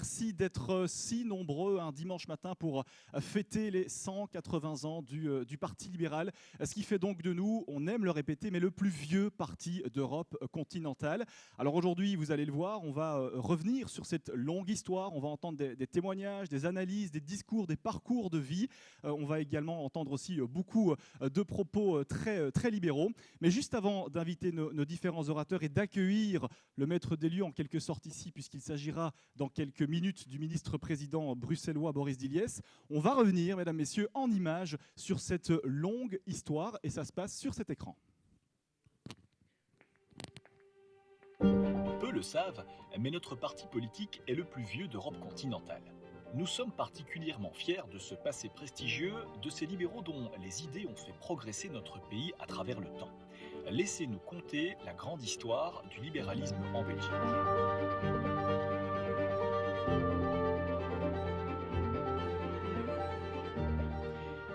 merci d'être si nombreux un dimanche matin pour fêter les 180 ans du Parti libéral. Ce qui fait donc de nous, on aime le répéter, mais le plus vieux parti d'Europe continentale. Alors aujourd'hui, vous allez le voir, on va revenir sur cette longue histoire. On va entendre des témoignages, des analyses, des discours, des parcours de vie. On va également entendre aussi beaucoup de propos très libéraux. Mais juste avant d'inviter nos différents orateurs et d'accueillir le maître des lieux en quelque sorte ici, puisqu'il s'agira dans quelques minutes du ministre-président bruxellois Boris Diliès, on va revenir, mesdames, messieurs, en images sur cette longue histoire et ça se passe sur cet écran. Peu le savent, mais notre parti politique est le plus vieux d'Europe continentale. Nous sommes particulièrement fiers de ce passé prestigieux, de ces libéraux dont les idées ont fait progresser notre pays à travers le temps. Laissez-nous conter la grande histoire du libéralisme en Belgique.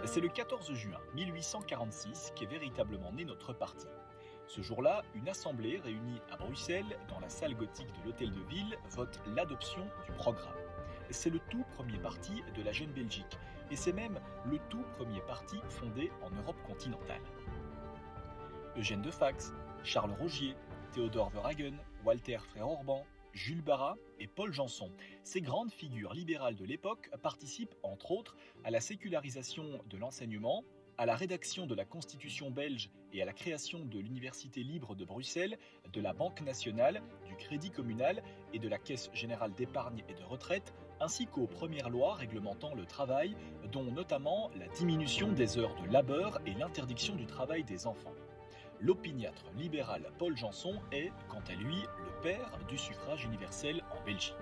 C'est le 14 juin 1846 qu'est véritablement né notre parti. Ce jour-là, une assemblée réunie à Bruxelles, dans la salle gothique de l'Hôtel de Ville, vote l'adoption du programme. C'est le tout premier parti de la jeune Belgique, et c'est même le tout premier parti fondé en Europe continentale. Eugène Defax, Charles Rogier, Théodore Verhagen, Walter Frère-Orban, Jules Barras et Paul Janson, ces grandes figures libérales de l'époque participent entre autres à la sécularisation de l'enseignement, à la rédaction de la Constitution belge et à la création de l'Université libre de Bruxelles, de la Banque nationale, du Crédit communal et de la Caisse générale d'épargne et de retraite, ainsi qu'aux premières lois réglementant le travail, dont notamment la diminution des heures de labeur et l'interdiction du travail des enfants. L'opiniâtre libéral Paul Janson est, quant à lui, le père du suffrage universel en Belgique.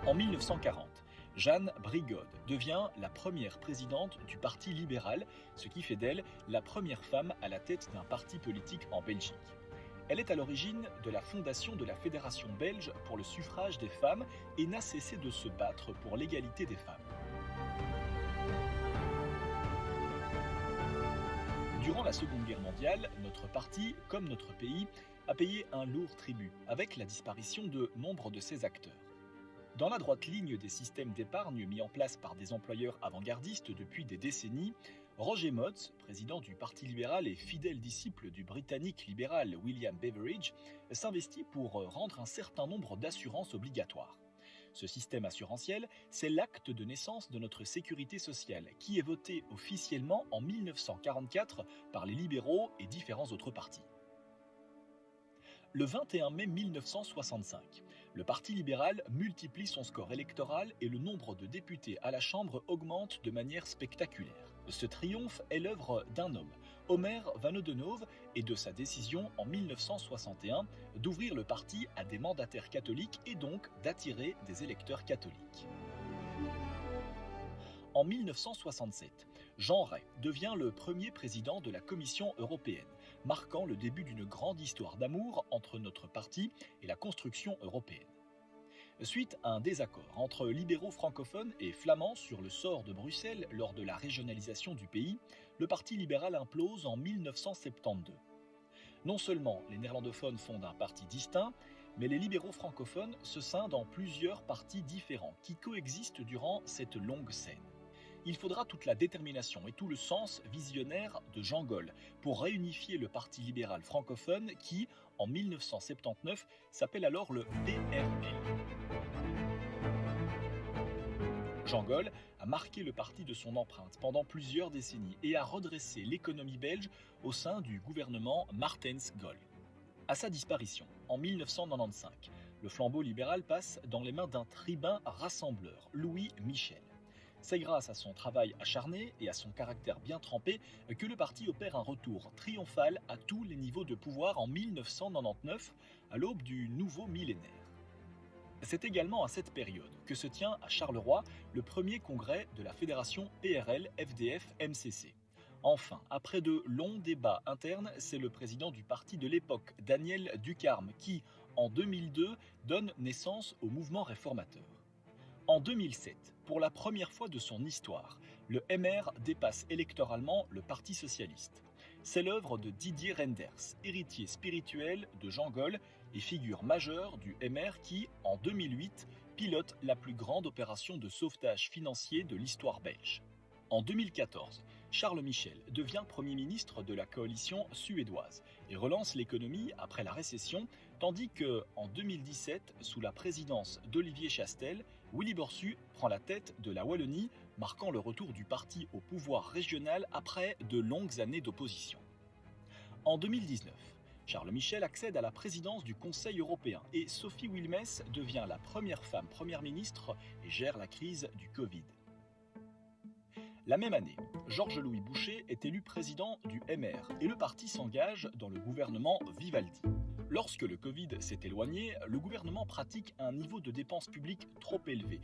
En 1940, Jeanne Brigode devient la première présidente du Parti libéral, ce qui fait d'elle la première femme à la tête d'un parti politique en Belgique. Elle est à l'origine de la fondation de la Fédération belge pour le suffrage des femmes et n'a cessé de se battre pour l'égalité des femmes. Durant la Seconde Guerre mondiale, notre parti, comme notre pays, a payé un lourd tribut avec la disparition de nombre de ses acteurs. Dans la droite ligne des systèmes d'épargne mis en place par des employeurs avant-gardistes depuis des décennies, Roger Motz, président du Parti libéral et fidèle disciple du britannique libéral William Beveridge, s'investit pour rendre un certain nombre d'assurances obligatoires. Ce système assurantiel, c'est l'acte de naissance de notre sécurité sociale, qui est voté officiellement en 1944 par les libéraux et différents autres partis. Le 21 mai 1965, le Parti libéral multiplie son score électoral et le nombre de députés à la Chambre augmente de manière spectaculaire. Ce triomphe est l'œuvre d'un homme, Omer Van Oudenhoove, et de sa décision en 1961 d'ouvrir le parti à des mandataires catholiques et donc d'attirer des électeurs catholiques. En 1967, Jean Rey devient le premier président de la Commission européenne, marquant le début d'une grande histoire d'amour entre notre parti et la construction européenne. Suite à un désaccord entre libéraux francophones et flamands sur le sort de Bruxelles lors de la régionalisation du pays, le Parti libéral implose en 1972. Non seulement les néerlandophones fondent un parti distinct, mais les libéraux francophones se scindent en plusieurs partis différents qui coexistent durant cette longue scène. Il faudra toute la détermination et tout le sens visionnaire de Jean Gol pour réunifier le Parti libéral francophone qui, en 1979, s'appelle alors le PRL. Jean Gol a marqué le parti de son empreinte pendant plusieurs décennies et a redressé l'économie belge au sein du gouvernement Martens-Gol. À sa disparition, en 1995, le flambeau libéral passe dans les mains d'un tribun rassembleur, Louis Michel. C'est grâce à son travail acharné et à son caractère bien trempé que le parti opère un retour triomphal à tous les niveaux de pouvoir en 1999, à l'aube du nouveau millénaire. C'est également à cette période que se tient à Charleroi le premier congrès de la fédération PRL-FDF-MCC. Enfin, après de longs débats internes, c'est le président du parti de l'époque, Daniel Ducarme, qui, en 2002, donne naissance au mouvement réformateur. En 2007, pour la première fois de son histoire, le MR dépasse électoralement le Parti socialiste. C'est l'œuvre de Didier Reynders, héritier spirituel de Jean Gol, et figure majeure du MR qui, en 2008, pilote la plus grande opération de sauvetage financier de l'histoire belge. En 2014, Charles Michel devient Premier ministre de la coalition suédoise et relance l'économie après la récession, tandis que, en 2017, sous la présidence d'Olivier Chastel, Willy Borsu prend la tête de la Wallonie, marquant le retour du parti au pouvoir régional après de longues années d'opposition. En 2019, Charles Michel accède à la présidence du Conseil européen et Sophie Wilmès devient la première femme première ministre et gère la crise du Covid. La même année, Georges-Louis Boucher est élu président du MR et le parti s'engage dans le gouvernement Vivaldi. Lorsque le Covid s'est éloigné, le gouvernement pratique un niveau de dépenses publiques trop élevé.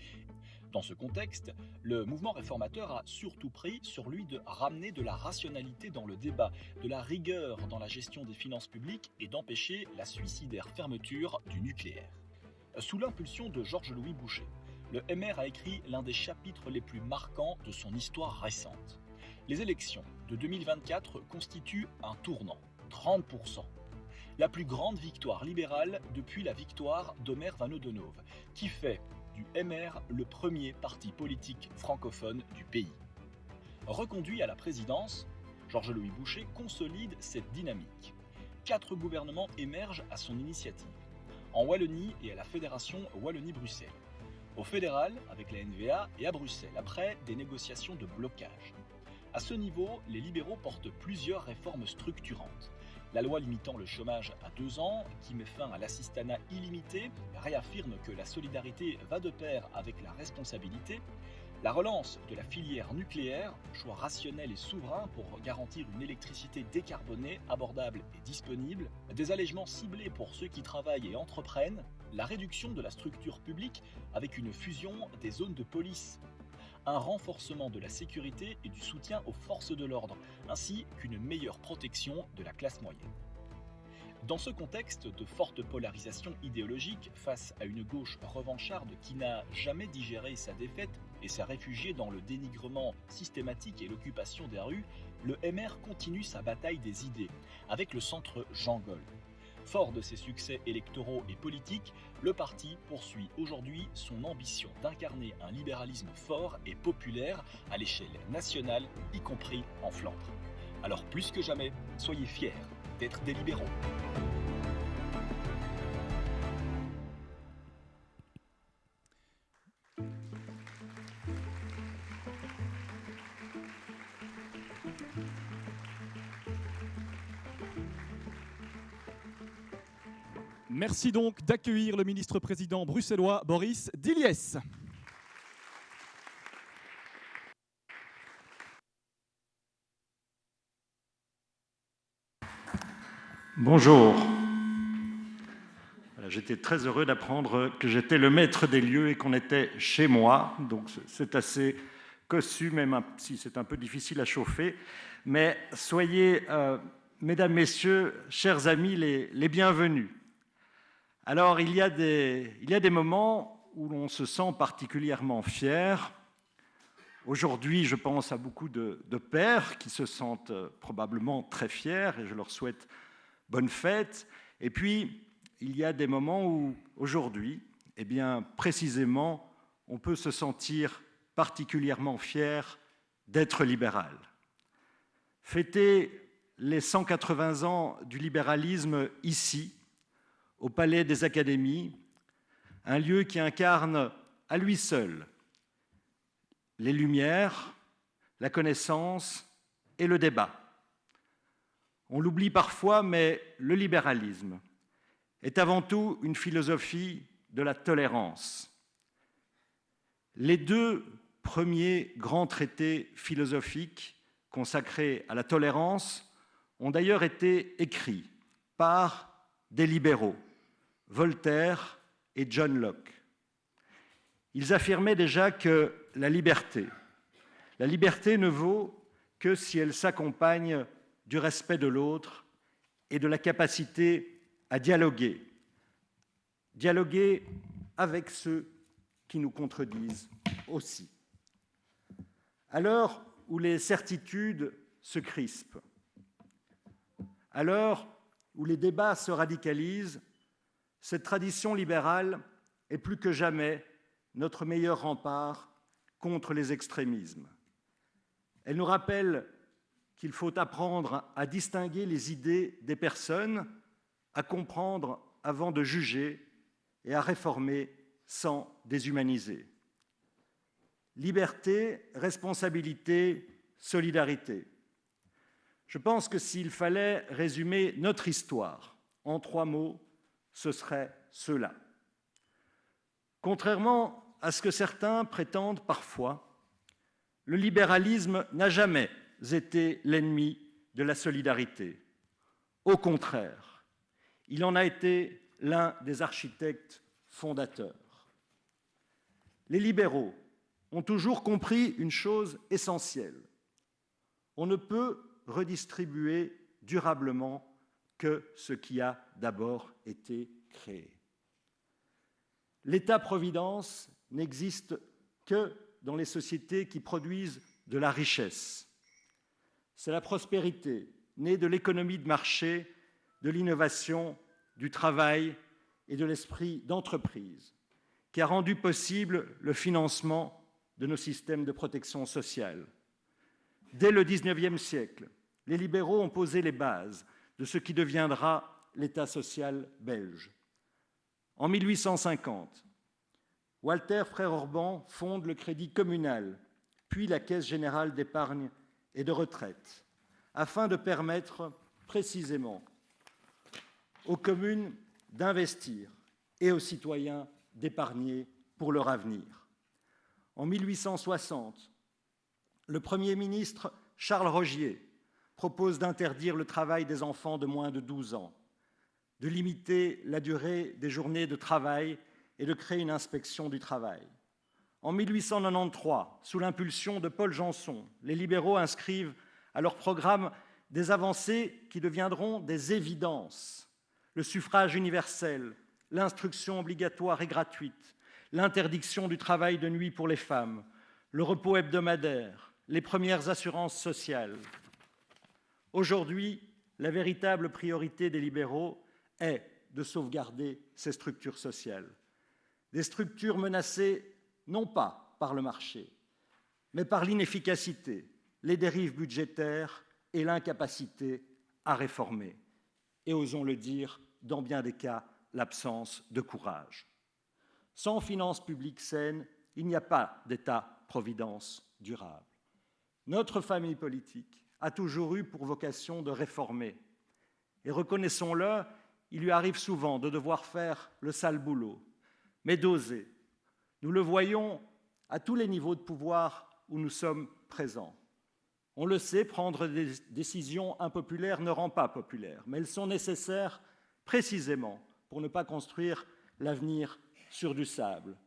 Dans ce contexte, le mouvement réformateur a surtout pris sur lui de ramener de la rationalité dans le débat, de la rigueur dans la gestion des finances publiques et d'empêcher la suicidaire fermeture du nucléaire. Sous l'impulsion de Georges-Louis Boucher, le MR a écrit l'un des chapitres les plus marquants de son histoire récente. Les élections de 2024 constituent un tournant, 30%. La plus grande victoire libérale depuis la victoire d'Omer Van Oudenhoove, qui fait du MR le premier parti politique francophone du pays. Reconduit à la présidence, Georges-Louis Boucher consolide cette dynamique. 4 gouvernements émergent à son initiative, en Wallonie et à la Fédération Wallonie-Bruxelles. Au fédéral, avec la NVA, et à Bruxelles, après des négociations de blocage. À ce niveau, les libéraux portent plusieurs réformes structurantes. La loi limitant le chômage à 2 ans, qui met fin à l'assistanat illimité, réaffirme que la solidarité va de pair avec la responsabilité. La relance de la filière nucléaire, choix rationnel et souverain pour garantir une électricité décarbonée, abordable et disponible. Des allègements ciblés pour ceux qui travaillent et entreprennent. La réduction de la structure publique avec une fusion des zones de police. Un renforcement de la sécurité et du soutien aux forces de l'ordre, ainsi qu'une meilleure protection de la classe moyenne. Dans ce contexte de forte polarisation idéologique face à une gauche revancharde qui n'a jamais digéré sa défaite et s'est réfugiée dans le dénigrement systématique et l'occupation des rues, le MR continue sa bataille des idées avec le centre Jean Gol. Fort de ses succès électoraux et politiques, le parti poursuit aujourd'hui son ambition d'incarner un libéralisme fort et populaire à l'échelle nationale, y compris en Flandre. Alors plus que jamais, soyez fiers d'être des libéraux. Merci donc d'accueillir le ministre-président bruxellois Boris Diliès. Bonjour. Voilà, j'étais très heureux d'apprendre que j'étais le maître des lieux et qu'on était chez moi. Donc c'est assez cossu, même si c'est un peu difficile à chauffer. Mais soyez, mesdames, messieurs, chers amis, les bienvenus. Alors, il y a des moments où l'on se sent particulièrement fier. Aujourd'hui, je pense à beaucoup de pères qui se sentent probablement très fiers et je leur souhaite bonne fête. Et puis, il y a des moments où, aujourd'hui, eh bien, précisément, on peut se sentir particulièrement fier d'être libéral. Fêter les 180 ans du libéralisme ici, au Palais des Académies, un lieu qui incarne à lui seul les Lumières, la connaissance et le débat. On l'oublie parfois, mais le libéralisme est avant tout une philosophie de la tolérance. Les 2 premiers grands traités philosophiques consacrés à la tolérance ont d'ailleurs été écrits par des libéraux, Voltaire et John Locke. Ils affirmaient déjà que la liberté ne vaut que si elle s'accompagne du respect de l'autre et de la capacité à dialoguer avec ceux qui nous contredisent aussi. À l'heure où les certitudes se crispent, à l'heure où les débats se radicalisent, Cette tradition libérale est plus que jamais notre meilleur rempart contre les extrémismes. Elle nous rappelle qu'il faut apprendre à distinguer les idées des personnes, à comprendre avant de juger et à réformer sans déshumaniser. Liberté, responsabilité, solidarité. Je pense que s'il fallait résumer notre histoire en 3 mots, ce serait cela. Contrairement à ce que certains prétendent parfois, le libéralisme n'a jamais été l'ennemi de la solidarité. Au contraire, il en a été l'un des architectes fondateurs. Les libéraux ont toujours compris une chose essentielle. On ne peut redistribuer durablement que ce qui a d'abord été créé. L'État-providence n'existe que dans les sociétés qui produisent de la richesse. C'est la prospérité née de l'économie de marché, de l'innovation, du travail et de l'esprit d'entreprise qui a rendu possible le financement de nos systèmes de protection sociale. Dès le XIXe siècle, les libéraux ont posé les bases de ce qui deviendra l'État social belge. En 1850, Walter Frère-Orban fonde le Crédit communal, puis la Caisse générale d'épargne et de retraite, afin de permettre précisément aux communes d'investir et aux citoyens d'épargner pour leur avenir. En 1860, le Premier ministre Charles Rogier propose d'interdire le travail des enfants de moins de 12 ans, de limiter la durée des journées de travail et de créer une inspection du travail. En 1893, sous l'impulsion de Paul Janson, les libéraux inscrivent à leur programme des avancées qui deviendront des évidences. Le suffrage universel, l'instruction obligatoire et gratuite, l'interdiction du travail de nuit pour les femmes, le repos hebdomadaire, les premières assurances sociales. Aujourd'hui, la véritable priorité des libéraux est de sauvegarder ces structures sociales. Des structures menacées non pas par le marché, mais par l'inefficacité, les dérives budgétaires et l'incapacité à réformer. Et osons le dire, dans bien des cas, l'absence de courage. Sans finances publiques saines, il n'y a pas d'État-providence durable. Notre famille politique a toujours eu pour vocation de réformer. Et reconnaissons-le, il lui arrive souvent de devoir faire le sale boulot, mais d'oser. Nous le voyons à tous les niveaux de pouvoir où nous sommes présents. On le sait, prendre des décisions impopulaires ne rend pas populaire, mais elles sont nécessaires précisément pour ne pas construire l'avenir sur du sable.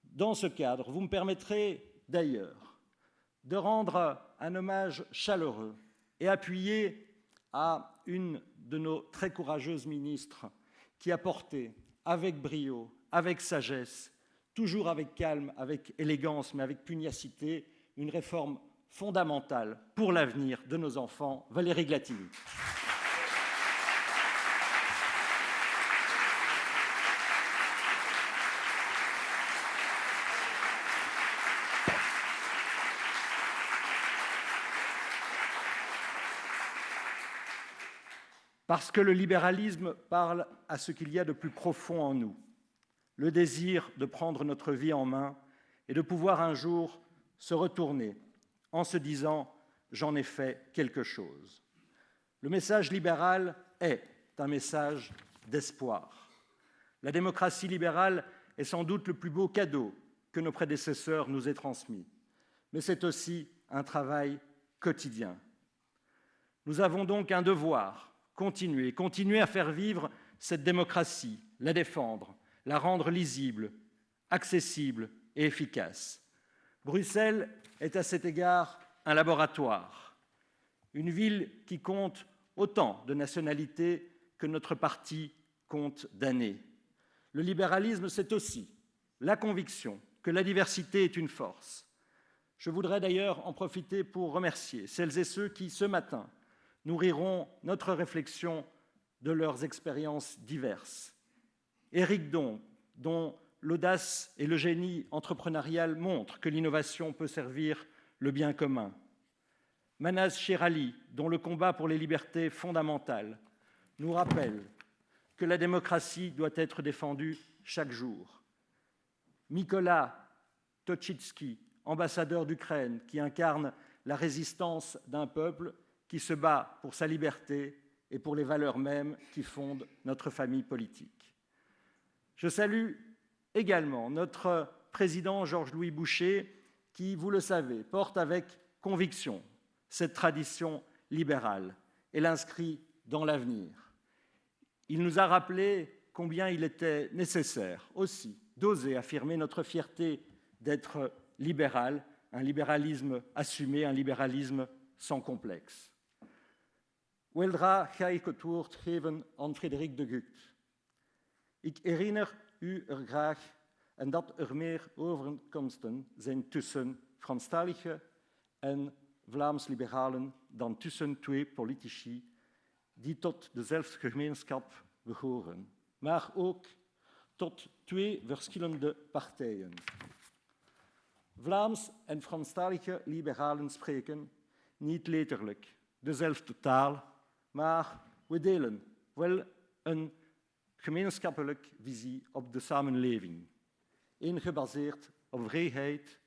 Dans ce cadre, vous me permettrez d'ailleurs de rendre un hommage chaleureux et appuyé à une de nos très courageuses ministres qui a porté avec brio, avec sagesse, toujours avec calme, avec élégance, mais avec pugnacité, une réforme fondamentale pour l'avenir de nos enfants, Valérie Glatini. Parce que le libéralisme parle à ce qu'il y a de plus profond en nous, le désir de prendre notre vie en main et de pouvoir un jour se retourner en se disant « j'en ai fait quelque chose ». Le message libéral est un message d'espoir. La démocratie libérale est sans doute le plus beau cadeau que nos prédécesseurs nous aient transmis, mais c'est aussi un travail quotidien. Nous avons donc un devoir, continuer à faire vivre cette démocratie, la défendre, la rendre lisible, accessible et efficace. Bruxelles est à cet égard un laboratoire, une ville qui compte autant de nationalités que notre parti compte d'années. Le libéralisme, c'est aussi la conviction que la diversité est une force. Je voudrais d'ailleurs en profiter pour remercier celles et ceux qui, ce matin, nourriront notre réflexion de leurs expériences diverses. Éric Don, dont l'audace et le génie entrepreneurial montrent que l'innovation peut servir le bien commun. Manaz Sherali, dont le combat pour les libertés fondamentales nous rappelle que la démocratie doit être défendue chaque jour. Mikola Tochitsky, ambassadeur d'Ukraine, qui incarne la résistance d'un peuple qui se bat pour sa liberté et pour les valeurs mêmes qui fondent notre famille politique. Je salue également notre président Georges-Louis Boucher, qui, vous le savez, porte avec conviction cette tradition libérale et l'inscrit dans l'avenir. Il nous a rappelé combien il était nécessaire aussi d'oser affirmer notre fierté d'être libéral, un libéralisme assumé, un libéralisme sans complexe. Weldra ga ik het woord geven aan Frederik de Gucht. Ik herinner u er graag en dat er meer overeenkomsten zijn tussen Franstalige en Vlaams-liberalen dan tussen twee politici die tot dezelfde gemeenschap behoren, maar ook tot twee verschillende partijen. Vlaams en Franstalige liberalen spreken niet letterlijk dezelfde taal, maar we delen wel een gemeenschappelijke visie op de samenleving. Een gebaseerd op vrijheid,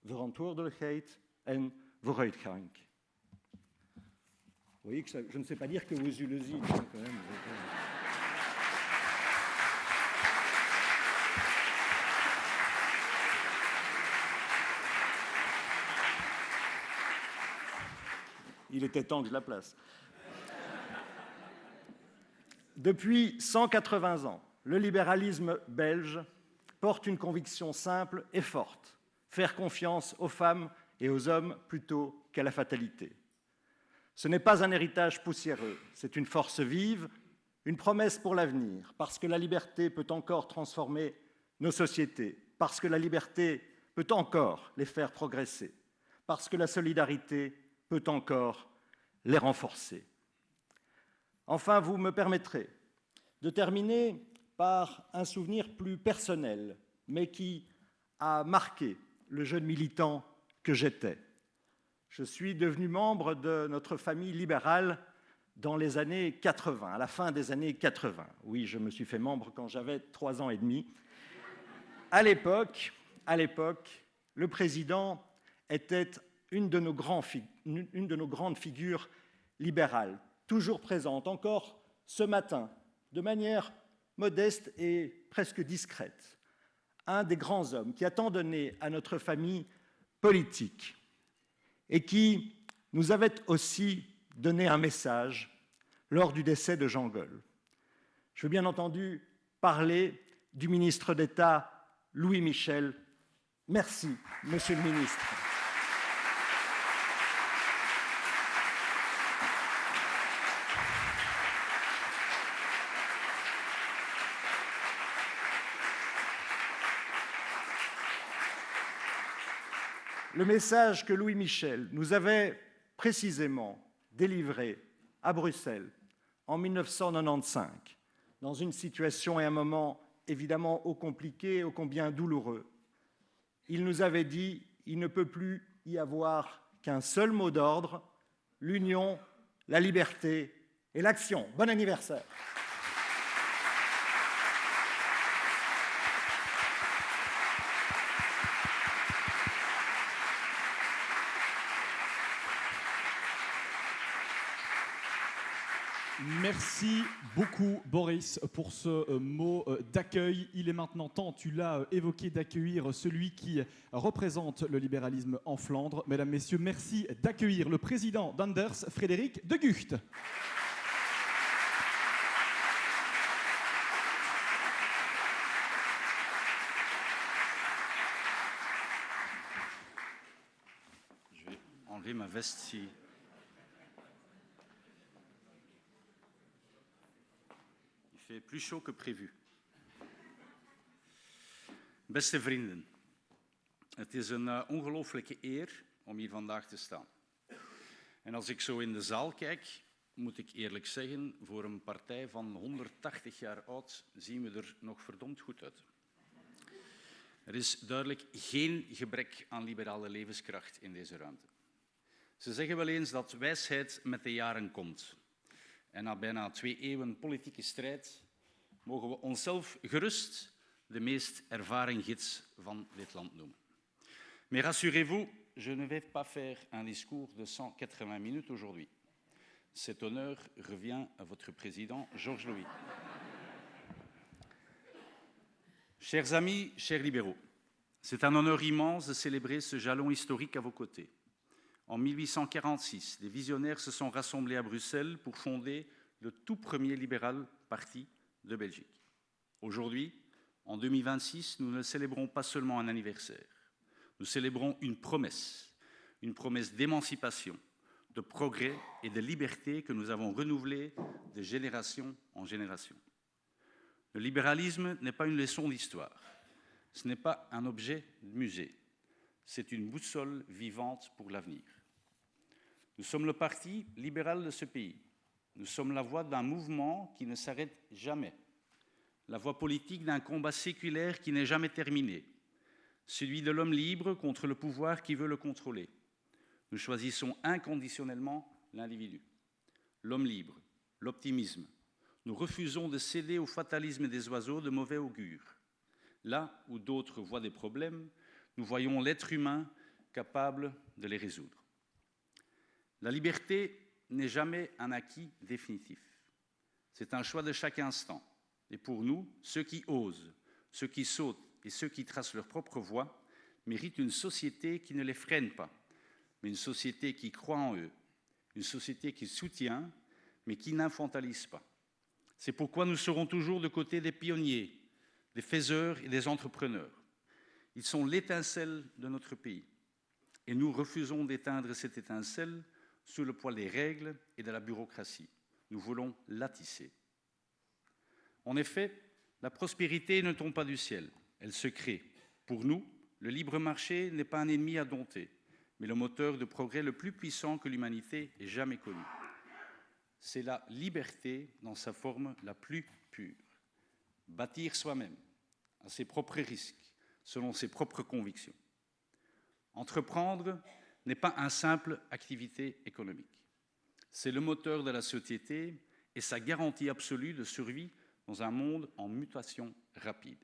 verantwoordelijkheid en vooruitgang. Vous voyez que je ne sais pas dire que vous ulezine, quand même. Il était temps que je la place. Depuis 180 ans, le libéralisme belge porte une conviction simple et forte, faire confiance aux femmes et aux hommes plutôt qu'à la fatalité. Ce n'est pas un héritage poussiéreux, c'est une force vive, une promesse pour l'avenir, parce que la liberté peut encore transformer nos sociétés, parce que la liberté peut encore les faire progresser, parce que la solidarité peut encore les renforcer. Enfin, vous me permettrez de terminer par un souvenir plus personnel, mais qui a marqué le jeune militant que j'étais. Je suis devenu membre de notre famille libérale dans les années 80, à la fin des années 80. Oui, je me suis fait membre quand j'avais 3 ans et demi. À l'époque, le président était une de nos grandes figures libérales, toujours présente, encore ce matin, de manière modeste et presque discrète. Un des grands hommes qui a tant donné à notre famille politique et qui nous avait aussi donné un message lors du décès de Jean Goll. Je veux bien entendu parler du ministre d'État Louis Michel. Merci, Monsieur le ministre. Le message que Louis Michel nous avait précisément délivré à Bruxelles en 1995, dans une situation et un moment évidemment ô compliqué, ô combien douloureux. Il nous avait dit « il ne peut plus y avoir qu'un seul mot d'ordre, l'union, la liberté et l'action ». Bon anniversaire. Merci beaucoup, Boris, pour ce mot d'accueil. Il est maintenant temps, tu l'as évoqué, d'accueillir celui qui représente le libéralisme en Flandre. Mesdames, Messieurs, merci d'accueillir le président d'Anders, Frederik de Gucht. Je vais enlever ma veste si... Il fait plus chaud que prévu. Beste vrienden, het is een ongelooflijke eer om hier vandaag te staan. En als ik zo in de zaal kijk, moet ik eerlijk zeggen, voor een partij van 180 jaar oud zien we er nog verdomd goed uit. Er is duidelijk geen gebrek aan liberale levenskracht in deze ruimte. Ze zeggen wel eens dat wijsheid met de jaren komt. En na bijna 2 eeuwen politieke strijd mogen we onszelf gerust de meest ervaren gids van dit land noemen. Mais rassurez-vous, je ne vais pas faire un discours de 180 minutes aujourd'hui. Cet honneur revient à votre président, Georges Louis. Chers amis, chers libéraux, c'est un honneur immense de célébrer ce jalon historique à vos côtés. En 1846, des visionnaires se sont rassemblés à Bruxelles pour fonder le tout premier libéral parti de Belgique. Aujourd'hui, en 2026, nous ne célébrons pas seulement un anniversaire. Nous célébrons une promesse d'émancipation, de progrès et de liberté que nous avons renouvelée de génération en génération. Le libéralisme n'est pas une leçon d'histoire, ce n'est pas un objet de musée, c'est une boussole vivante pour l'avenir. Nous sommes le parti libéral de ce pays. Nous sommes la voix d'un mouvement qui ne s'arrête jamais, la voix politique d'un combat séculaire qui n'est jamais terminé, celui de l'homme libre contre le pouvoir qui veut le contrôler. Nous choisissons inconditionnellement l'individu, l'homme libre, l'optimisme. Nous refusons de céder au fatalisme des oiseaux de mauvais augure. Là où d'autres voient des problèmes, nous voyons l'être humain capable de les résoudre. La liberté n'est jamais un acquis définitif. C'est un choix de chaque instant. Et pour nous, ceux qui osent, ceux qui sautent et ceux qui tracent leur propre voie méritent une société qui ne les freine pas, mais une société qui croit en eux, une société qui soutient, mais qui n'infantilise pas. C'est pourquoi nous serons toujours de côté des pionniers, des faiseurs et des entrepreneurs. Ils sont l'étincelle de notre pays. Et nous refusons d'éteindre cette étincelle sous le poids des règles et de la bureaucratie. Nous voulons la tisser. En effet, la prospérité ne tombe pas du ciel, elle se crée. Pour nous, le libre marché n'est pas un ennemi à dompter, mais le moteur de progrès le plus puissant que l'humanité ait jamais connu. C'est la liberté dans sa forme la plus pure. Bâtir soi-même, à ses propres risques, selon ses propres convictions. Entreprendre n'est pas une simple activité économique. C'est le moteur de la société et sa garantie absolue de survie dans un monde en mutation rapide.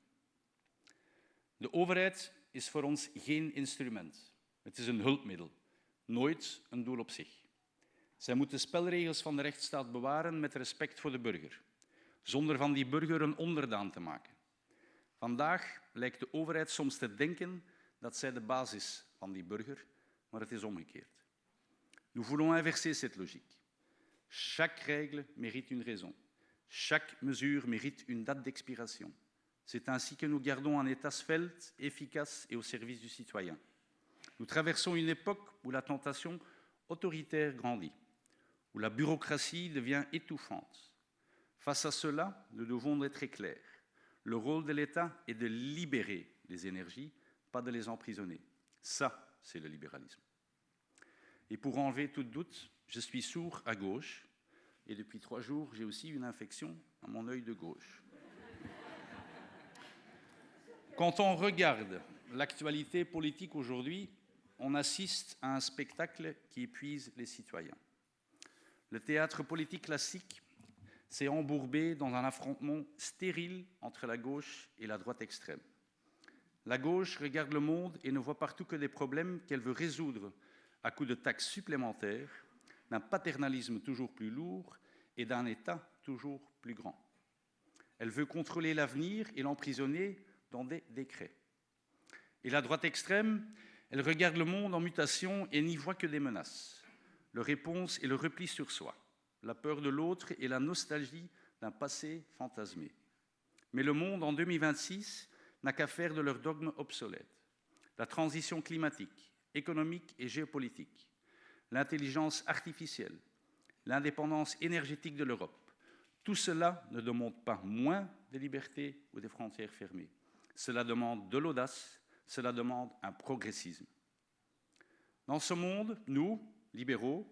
De overheid is voor ons geen instrument. Het is een hulpmiddel, nooit een doel op zich. Zij moet de spelregels van de rechtsstaat bewaren met respect voor de burger, zonder van die burger een onderdaan te maken. Vandaag lijkt de overheid soms te denken dat zij de baas is van die burger, maar het is omgekeerd. Nous voulons inverser cette logique. Chaque règle mérite une raison. Chaque mesure mérite une date d'expiration. C'est ainsi que nous gardons un État svelte, efficace et au service du citoyen. Nous traversons une époque où la tentation autoritaire grandit, où la bureaucratie devient étouffante. Face à cela, nous devons être très clairs. Le rôle de l'État est de libérer les énergies, pas de les emprisonner. Ça, c'est le libéralisme. Et pour enlever tout doute, je suis sourd à gauche, et depuis 3 jours, j'ai aussi une infection à mon œil de gauche. Quand on regarde l'actualité politique aujourd'hui, on assiste à un spectacle qui épuise les citoyens. Le théâtre politique classique s'est embourbé dans un affrontement stérile entre la gauche et la droite extrême. La gauche regarde le monde et ne voit partout que des problèmes qu'elle veut résoudre à coups de taxes supplémentaires, d'un paternalisme toujours plus lourd et d'un État toujours plus grand. Elle veut contrôler l'avenir et l'emprisonner dans des décrets. Et la droite extrême, elle regarde le monde en mutation et n'y voit que des menaces. Leur réponse est le repli sur soi, la peur de l'autre et la nostalgie d'un passé fantasmé. Mais le monde en 2026 n'a qu'à faire de leurs dogmes obsolètes. La transition climatique, économique et géopolitique, l'intelligence artificielle, l'indépendance énergétique de l'Europe, tout cela ne demande pas moins de liberté ou des frontières fermées. Cela demande de l'audace, cela demande un progressisme. Dans ce monde, nous, libéraux,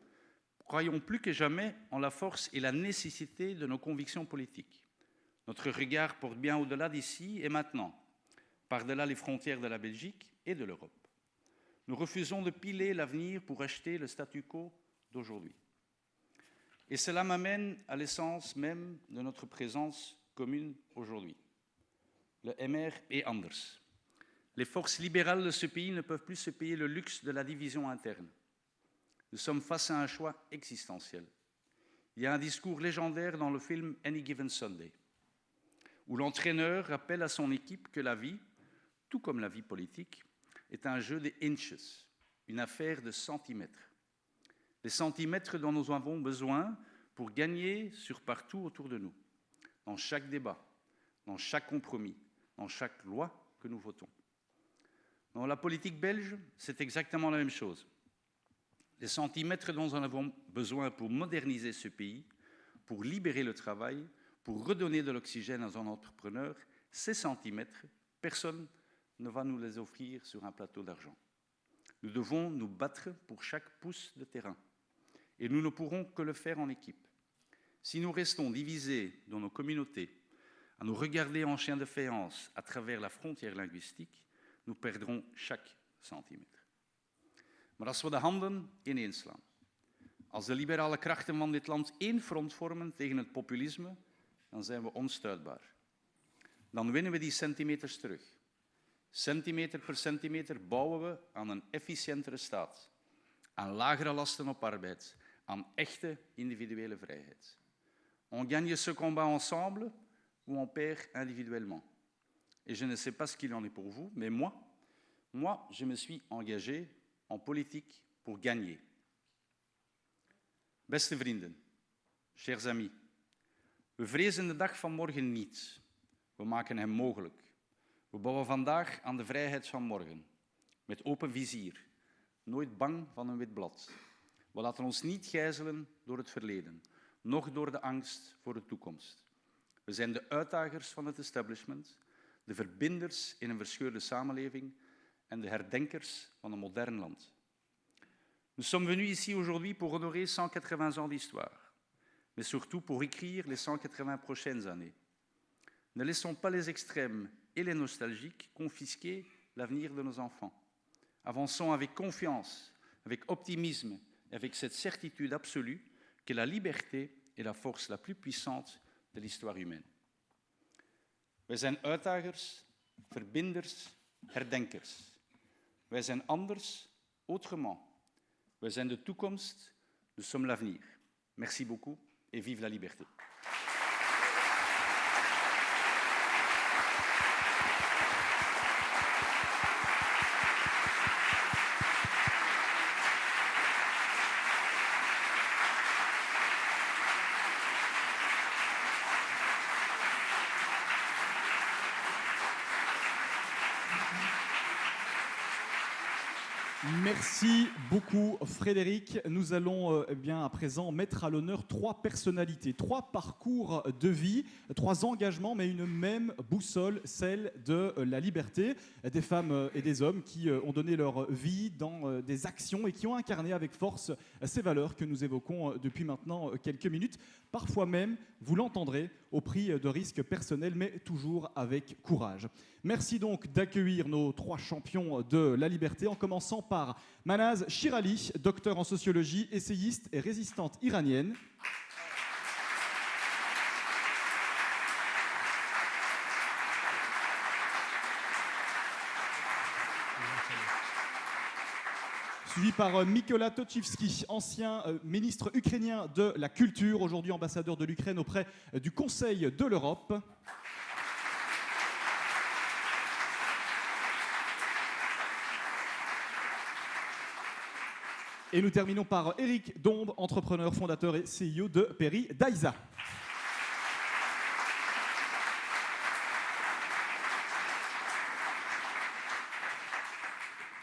Croyons plus que jamais en la force et la nécessité de nos convictions politiques. Notre regard porte bien au-delà d'ici et maintenant, par-delà les frontières de la Belgique et de l'Europe. Nous refusons de piler l'avenir pour acheter le statu quo d'aujourd'hui. Et cela m'amène à l'essence même de notre présence commune aujourd'hui. Le MR et Anders. Les forces libérales de ce pays ne peuvent plus se payer le luxe de la division interne. Nous sommes face à un choix existentiel. Il y a un discours légendaire dans le film Any Given Sunday, où l'entraîneur rappelle à son équipe que la vie, tout comme la vie politique, est un jeu des inches, une affaire de centimètres. Les centimètres dont nous avons besoin pour gagner sur partout autour de nous, dans chaque débat, dans chaque compromis, dans chaque loi que nous votons. Dans la politique belge, c'est exactement la même chose. Les centimètres dont nous en avons besoin pour moderniser ce pays, pour libérer le travail, pour redonner de l'oxygène à un entrepreneur, ces centimètres, personne ne va nous les offrir sur un plateau d'argent. Nous devons nous battre pour chaque pouce de terrain. Et nous ne pourrons que le faire en équipe. Si nous restons divisés dans nos communautés, à nous regarder en chien de faïence à travers la frontière linguistique, nous perdrons chaque centimètre. Maar als we de handen ineenslaan, als de liberale krachten van dit land één front vormen tegen het populisme, dan zijn we onstuitbaar. Dan winnen we die centimeters terug. Centimeter per centimeter bouwen we aan een efficiëntere staat, aan lagere lasten op arbeid, aan echte individuele vrijheid. On gagne ce combat ensemble ou on perd individuellement. Et je ne sais pas ce qu'il en est pour vous, mais moi, je me suis engagé en politique pour gagner. Beste vrienden, chers amis, we vrezen de dag van morgen niet. We maken hem mogelijk. We bouwen vandaag aan de vrijheid van morgen, met open vizier, nooit bang van een wit blad. We laten ons niet gijzelen door het verleden, noch door de angst voor de toekomst. We zijn de uitdagers van het establishment, de verbinders in een verscheurde samenleving en de herdenkers van een modern land. Nous sommes venus ici aujourd'hui pour honorer 180 ans d'histoire, mais surtout pour écrire les 180 prochaines années. Ne laissons pas les extrêmes et les nostalgiques confisquer l'avenir de nos enfants. Avançons avec confiance, avec optimisme et avec cette certitude absolue que la liberté est la force la plus puissante de l'histoire humaine. Wij zijn uitdagers, verbinders, herdenkers. Wij zijn anders, autrement. Wij zijn de toekomst, nous sommes l'avenir. Merci beaucoup et vive la liberté. Merci beaucoup Frédéric. Nous allons bien à présent mettre à l'honneur trois personnalités, trois parcours de vie, trois engagements, mais une même boussole, celle de la liberté. Des femmes et des hommes qui ont donné leur vie dans des actions et qui ont incarné avec force ces valeurs que nous évoquons depuis maintenant quelques minutes. Parfois même, vous l'entendrez, au prix de risques personnels, mais toujours avec courage. Merci donc d'accueillir nos trois champions de la liberté, en commençant par Manaz Shirali, docteur en sociologie, essayiste et résistante iranienne. Suivi par Mykola Tochivsky, ancien ministre ukrainien de la Culture, aujourd'hui ambassadeur de l'Ukraine auprès du Conseil de l'Europe. Et nous terminons par Eric Dombe, entrepreneur, fondateur et CEO de Peri Daïsa.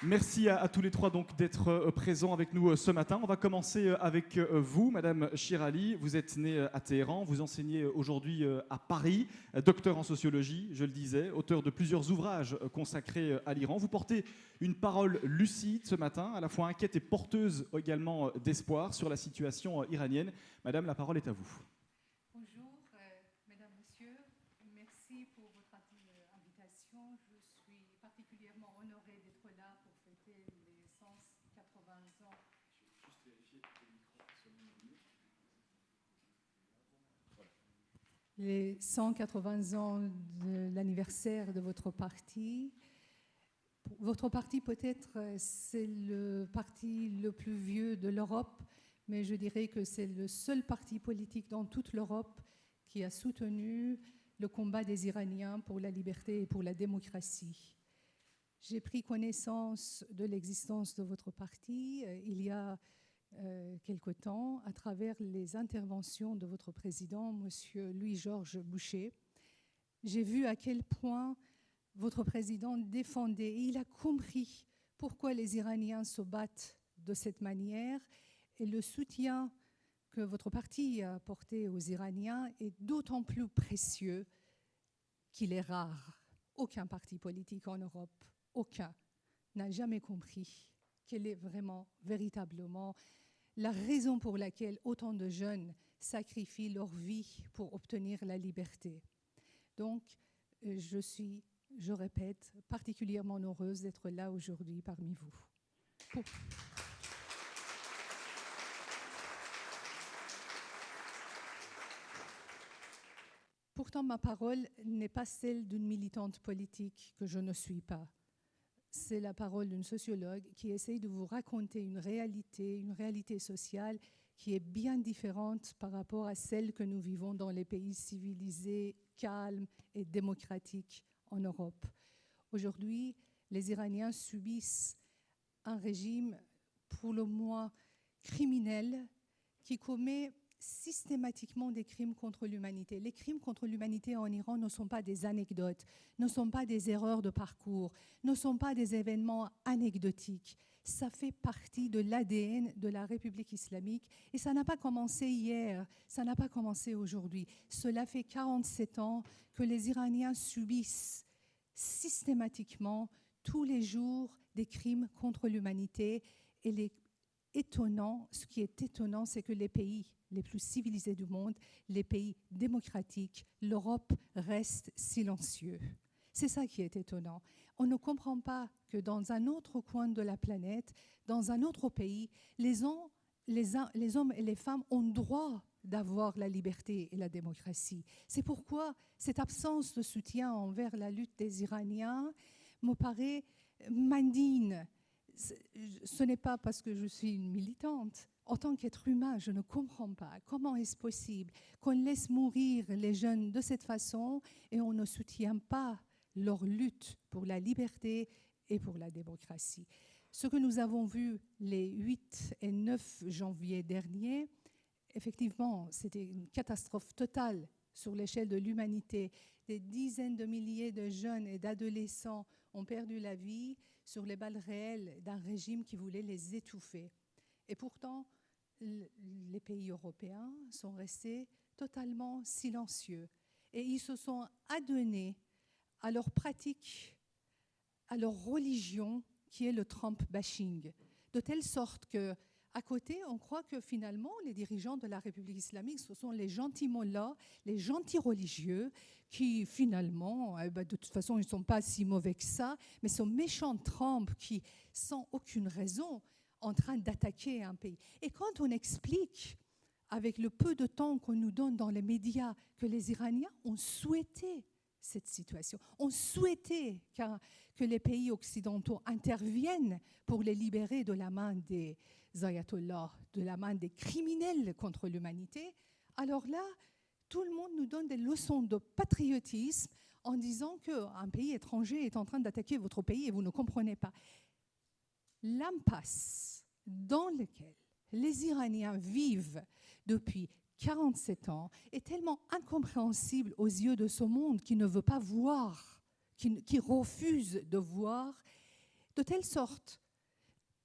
Merci à tous les trois donc d'être présents avec nous ce matin. On va commencer avec vous, Madame Chirali. Vous êtes née à Téhéran, vous enseignez aujourd'hui à Paris, docteur en sociologie, je le disais, auteur de plusieurs ouvrages consacrés à l'Iran. Vous portez une parole lucide ce matin, à la fois inquiète et porteuse également d'espoir sur la situation iranienne. Madame, la parole est à vous. Bonjour, mesdames, messieurs. Merci pour votre invitation. Je suis particulièrement honorée d'être là pour fêter les 180 ans. Juste vérifier que le micro soit mieux. Les 180 ans de l'anniversaire de votre parti. Votre parti, peut-être, c'est le parti le plus vieux de l'Europe, mais je dirais que c'est le seul parti politique dans toute l'Europe qui a soutenu le combat des Iraniens pour la liberté et pour la démocratie. J'ai pris connaissance de l'existence de votre parti il y a quelque temps à travers les interventions de votre président, M. Louis-Georges Boucher. J'ai vu à quel point votre président défendait, et il a compris pourquoi les Iraniens se battent de cette manière, et le soutien que votre parti a apporté aux Iraniens est d'autant plus précieux qu'il est rare. Aucun parti politique en Europe, aucun, n'a jamais compris quelle est vraiment, véritablement, la raison pour laquelle autant de jeunes sacrifient leur vie pour obtenir la liberté. Donc, je répète, particulièrement heureuse d'être là aujourd'hui parmi vous. Pourtant, ma parole n'est pas celle d'une militante politique que je ne suis pas. C'est la parole d'une sociologue qui essaye de vous raconter une réalité sociale qui est bien différente par rapport à celle que nous vivons dans les pays civilisés, calmes et démocratiques en Europe. Aujourd'hui, les Iraniens subissent un régime pour le moins criminel qui commet systématiquement des crimes contre l'humanité. Les crimes contre l'humanité en Iran ne sont pas des anecdotes, ne sont pas des erreurs de parcours, ne sont pas des événements anecdotiques. Ça fait partie de l'ADN de la République islamique et ça n'a pas commencé hier, ça n'a pas commencé aujourd'hui. Cela fait 47 ans que les Iraniens subissent systématiquement, tous les jours, des crimes contre l'humanité. Et ce qui est étonnant, c'est que les pays les plus civilisés du monde, les pays démocratiques, l'Europe reste silencieux. C'est ça qui est étonnant. On ne comprend pas que dans un autre coin de la planète, dans un autre pays, les hommes et les femmes ont droit d'avoir la liberté et la démocratie. C'est pourquoi cette absence de soutien envers la lutte des Iraniens me paraît m'indigne. Ce n'est pas parce que je suis une militante. En tant qu'être humain, je ne comprends pas comment est-ce possible qu'on laisse mourir les jeunes de cette façon et on ne soutient pas leur lutte pour la liberté et pour la démocratie. Ce que nous avons vu les 8 et 9 janvier dernier, effectivement, c'était une catastrophe totale sur l'échelle de l'humanité. Des dizaines de milliers de jeunes et d'adolescents ont perdu la vie sur les balles réelles d'un régime qui voulait les étouffer. Et pourtant, les pays européens sont restés totalement silencieux et ils se sont adonnés à leur pratique, à leur religion qui est le Trump bashing, de telle sorte que à côté, on croit que finalement, les dirigeants de la République islamique, ce sont les gentils mollahs, les gentils religieux, qui finalement, de toute façon, ils ne sont pas si mauvais que ça, mais ce méchant Trump qui, sans aucune raison, en train d'attaquer un pays. Et quand on explique, avec le peu de temps qu'on nous donne dans les médias, que les Iraniens ont souhaité cette situation, ont souhaité que les pays occidentaux interviennent pour les libérer de la main des ayatollahs, de la main des criminels contre l'humanité, alors là, tout le monde nous donne des leçons de patriotisme en disant qu'un pays étranger est en train d'attaquer votre pays et vous ne comprenez pas. L'impasse dans laquelle les Iraniens vivent depuis 47 ans est tellement incompréhensible aux yeux de ce monde qui ne veut pas voir, qui refuse de voir. de telle sorte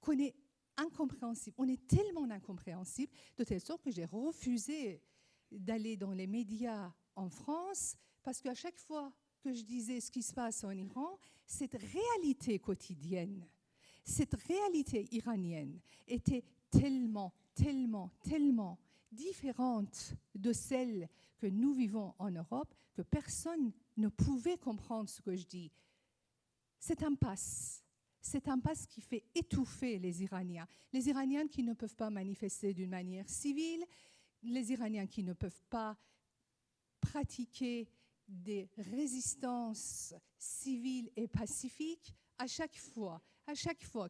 qu'on est incompréhensible. On est tellement incompréhensible, de telle sorte que j'ai refusé d'aller dans les médias en France, parce qu'à chaque fois que je disais ce qui se passe en Iran, cette réalité quotidienne, cette réalité iranienne était tellement différente de celle que nous vivons en Europe que personne ne pouvait comprendre ce que je dis. Cette impasse qui fait étouffer les Iraniens qui ne peuvent pas manifester d'une manière civile, les Iraniens qui ne peuvent pas pratiquer des résistances civiles et pacifiques, à chaque fois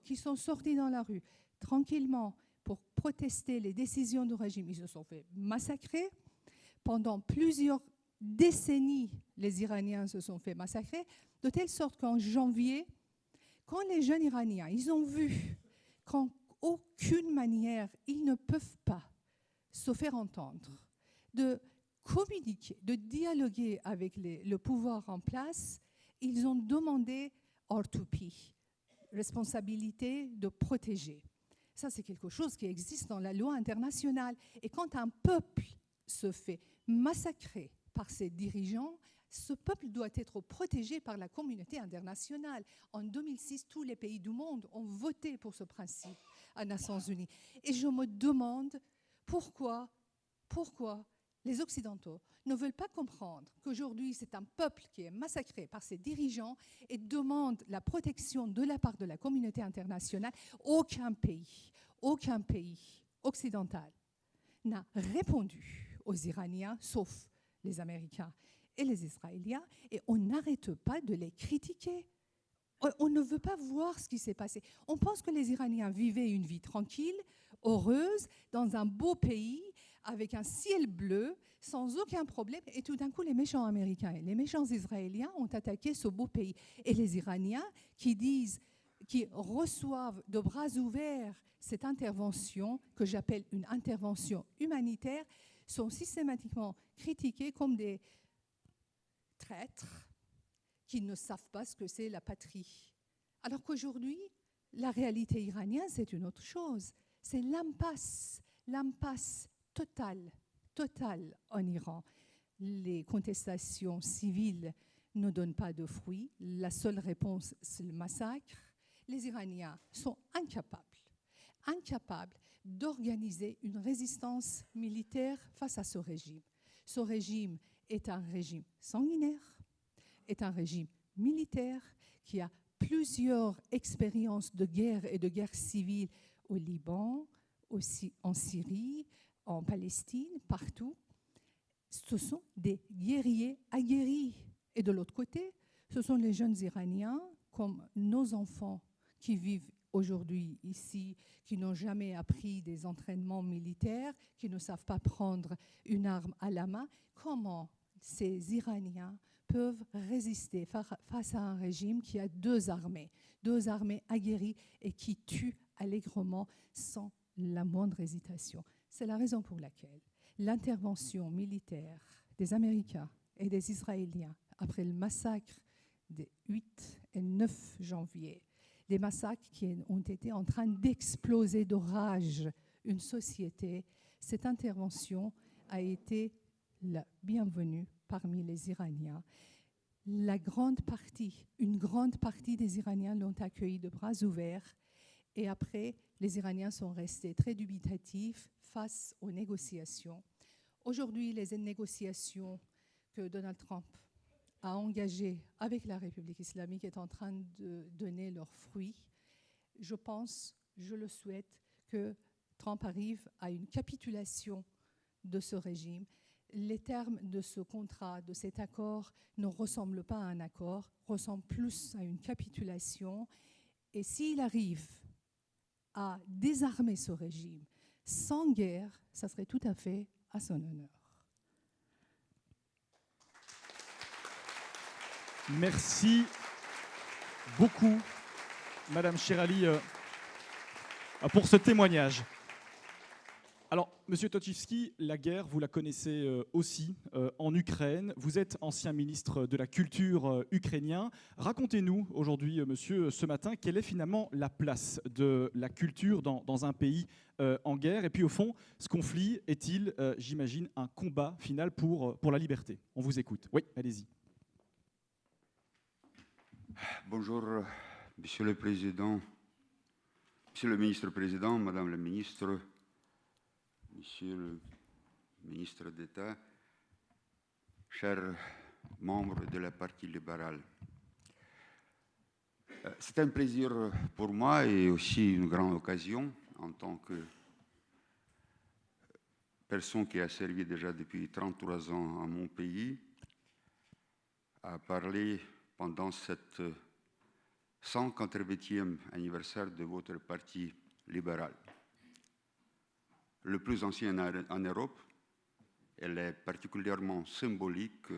qu'ils sont sortis dans la rue tranquillement pour protester les décisions du régime, ils se sont fait massacrer. Pendant plusieurs décennies, les Iraniens se sont fait massacrer, de telle sorte qu'en janvier, quand les jeunes Iraniens, ils ont vu qu'en aucune manière, ils ne peuvent pas se faire entendre, de communiquer, de dialoguer avec le pouvoir en place, ils ont demandé R2P, responsabilité de protéger. Ça, c'est quelque chose qui existe dans la loi internationale. Et quand un peuple se fait massacrer par ses dirigeants, ce peuple doit être protégé par la communauté internationale. En 2006, tous les pays du monde ont voté pour ce principe à Nations Unies. Et je me demande pourquoi les Occidentaux ne veulent pas comprendre qu'aujourd'hui, c'est un peuple qui est massacré par ses dirigeants et demande la protection de la part de la communauté internationale. Aucun pays occidental n'a répondu aux Iraniens, sauf les Américains et les Israéliens, et on n'arrête pas de les critiquer. On ne veut pas voir ce qui s'est passé. On pense que les Iraniens vivaient une vie tranquille, heureuse, dans un beau pays, avec un ciel bleu, sans aucun problème. Et tout d'un coup, les méchants Américains et les méchants Israéliens ont attaqué ce beau pays. Et les Iraniens qui reçoivent de bras ouverts cette intervention, que j'appelle une intervention humanitaire, sont systématiquement critiqués comme des traîtres qui ne savent pas ce que c'est la patrie. Alors qu'aujourd'hui, la réalité iranienne, c'est une autre chose. C'est l'impasse totale en Iran. Les contestations civiles ne donnent pas de fruits. La seule réponse, c'est le massacre. Les Iraniens sont incapables d'organiser une résistance militaire face à ce régime. Ce régime est un régime sanguinaire, est un régime militaire qui a plusieurs expériences de guerre et de guerre civile au Liban, aussi en Syrie, en Palestine, partout. Ce sont des guerriers aguerris. Et de l'autre côté, ce sont les jeunes Iraniens, comme nos enfants qui vivent aujourd'hui ici, qui n'ont jamais appris des entraînements militaires, qui ne savent pas prendre une arme à la main. Comment ces Iraniens peuvent résister face à un régime qui a deux armées aguerries et qui tuent allègrement sans la moindre hésitation? C'est la raison pour laquelle l'intervention militaire des Américains et des Israéliens après le massacre des 8 et 9 janvier, des massacres qui ont été en train d'exploser de rage une société, cette intervention a été la bienvenue parmi les Iraniens. Une grande partie des Iraniens l'ont accueilli de bras ouverts. Et après, les Iraniens sont restés très dubitatifs face aux négociations. Aujourd'hui, les négociations que Donald Trump a engagées avec la République islamique est en train de donner leurs fruits. Je pense, je le souhaite, que Trump arrive à une capitulation de ce régime. Les termes de ce contrat, de cet accord, ne ressemblent pas à un accord, ressemblent plus à une capitulation. Et s'il arrive à désarmer ce régime sans guerre, ça serait tout à fait à son honneur. Merci beaucoup, Madame Sherali, pour ce témoignage. Alors, Monsieur Tochivski, la guerre, vous la connaissez aussi en Ukraine. Vous êtes ancien ministre de la Culture ukrainien. Racontez-nous aujourd'hui, monsieur, ce matin, quelle est finalement la place de la culture dans un pays en guerre. Et puis, au fond, ce conflit est-il, j'imagine, un combat final pour la liberté? On vous écoute. Oui, allez-y. Bonjour, Monsieur le Président, Monsieur le Ministre-Président, Madame la Ministre, Monsieur le Ministre d'État, chers membres de la Partie libérale. C'est un plaisir pour moi et aussi une grande occasion en tant que personne qui a servi déjà depuis 33 ans à mon pays à parler pendant cette 180e anniversaire de votre parti libéral. Le plus ancien en Europe, elle est particulièrement symbolique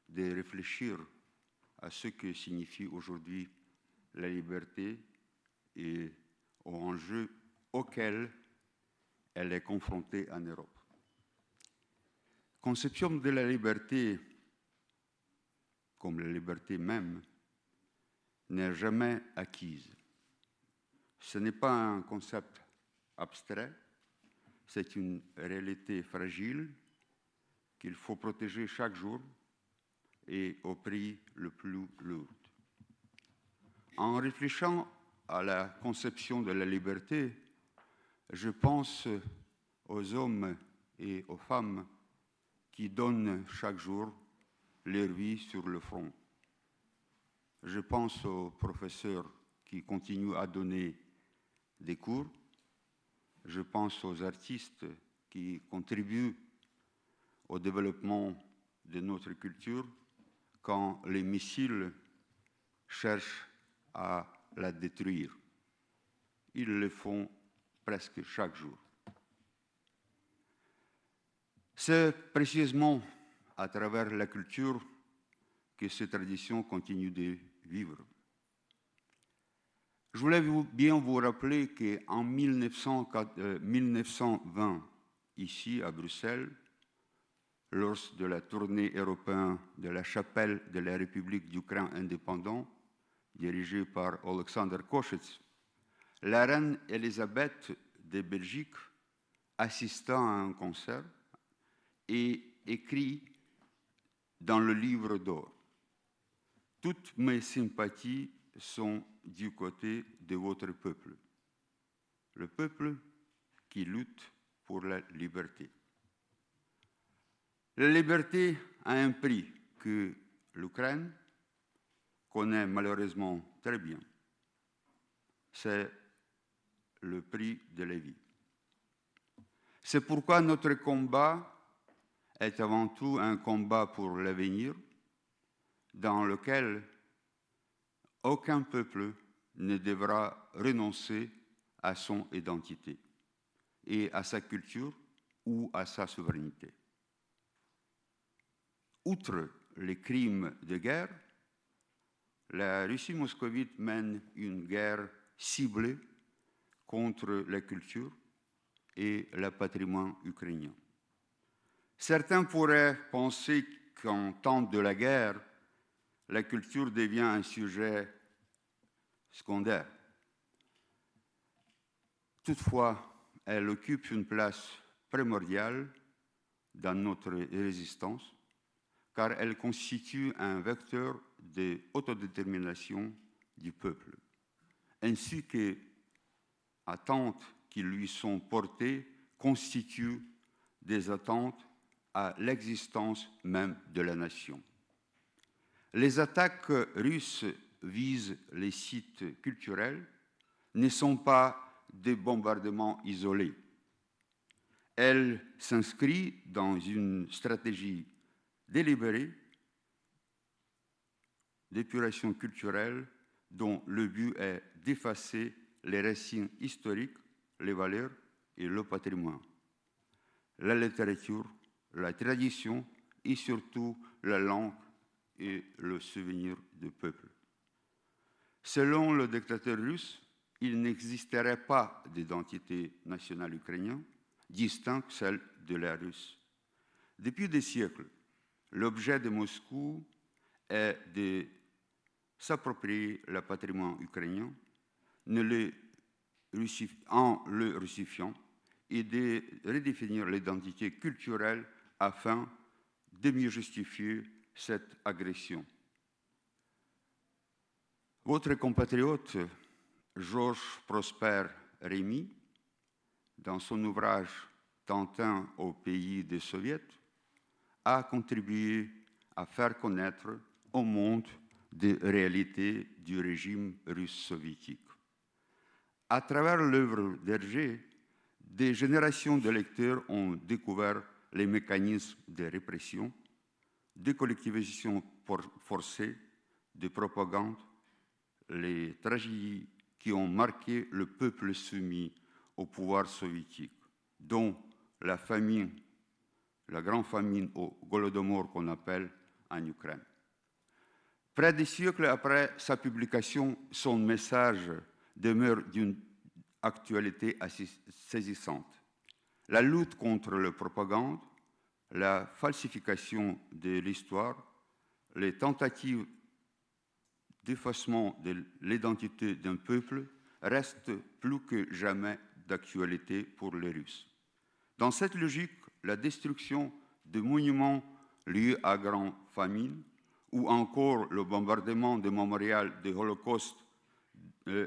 de réfléchir à ce que signifie aujourd'hui la liberté et aux enjeux auxquels elle est confrontée en Europe. Conception de la liberté, comme la liberté même, n'est jamais acquise. Ce n'est pas un concept abstrait, c'est une réalité fragile qu'il faut protéger chaque jour et au prix le plus lourd. En réfléchissant à la conception de la liberté, je pense aux hommes et aux femmes qui donnent chaque jour leur vie sur le front. Je pense aux professeurs qui continuent à donner des cours. Je pense aux artistes qui contribuent au développement de notre culture quand les missiles cherchent à la détruire. Ils le font presque chaque jour. C'est précisément à travers la culture que ces traditions continuent de vivre. Je voulais bien vous rappeler qu'en 1920, ici à Bruxelles, lors de la tournée européenne de la chapelle de la République d'Ukraine indépendante, dirigée par Alexander Koshetz, la reine Elisabeth de Belgique assista à un concert et écrit dans le livre d'or: « Toutes mes sympathies sont du côté de votre peuple, le peuple qui lutte pour la liberté. » La liberté a un prix que l'Ukraine connaît malheureusement très bien. C'est le prix de la vie. C'est pourquoi notre combat est avant tout un combat pour l'avenir, dans lequel aucun peuple ne devra renoncer à son identité et à sa culture ou à sa souveraineté. Outre les crimes de guerre, la Russie moscovite mène une guerre ciblée contre la culture et le patrimoine ukrainien. Certains pourraient penser qu'en temps de la guerre, la culture devient un sujet secondaire. Toutefois, elle occupe une place primordiale dans notre résistance, car elle constitue un vecteur d'autodétermination du peuple, ainsi que les attentes qui lui sont portées constituent des attentes à l'existence même de la nation. Les attaques russes visent les sites culturels, ne sont pas des bombardements isolés. Elles s'inscrivent dans une stratégie délibérée d'épuration culturelle dont le but est d'effacer les racines historiques, les valeurs et le patrimoine, la littérature, la tradition et surtout la langue et le souvenir du peuple. Selon le dictateur russe, il n'existerait pas d'identité nationale ukrainienne distinct que celle de la Russe. Depuis des siècles, l'objet de Moscou est de s'approprier le patrimoine ukrainien en le russifiant et de redéfinir l'identité culturelle afin de mieux justifier cette agression. Votre compatriote Georges Prosper Rémy, dans son ouvrage Tintin au pays des Soviets, a contribué à faire connaître au monde des réalités du régime russe soviétique. À travers l'œuvre d'Hergé, des générations de lecteurs ont découvert les mécanismes de répression, de collectivisation forcée, de propagande, les tragédies qui ont marqué le peuple soumis au pouvoir soviétique, dont la famine, la grande famine au Golodomor qu'on appelle en Ukraine. Près de siècles après sa publication, son message demeure d'une actualité assez saisissante. La lutte contre la propagande, la falsification de l'histoire, les tentatives d'effacement de l'identité d'un peuple restent plus que jamais d'actualité pour les Russes. Dans cette logique, la destruction de monuments liés à grande famine ou encore le bombardement des mémorials du Holocauste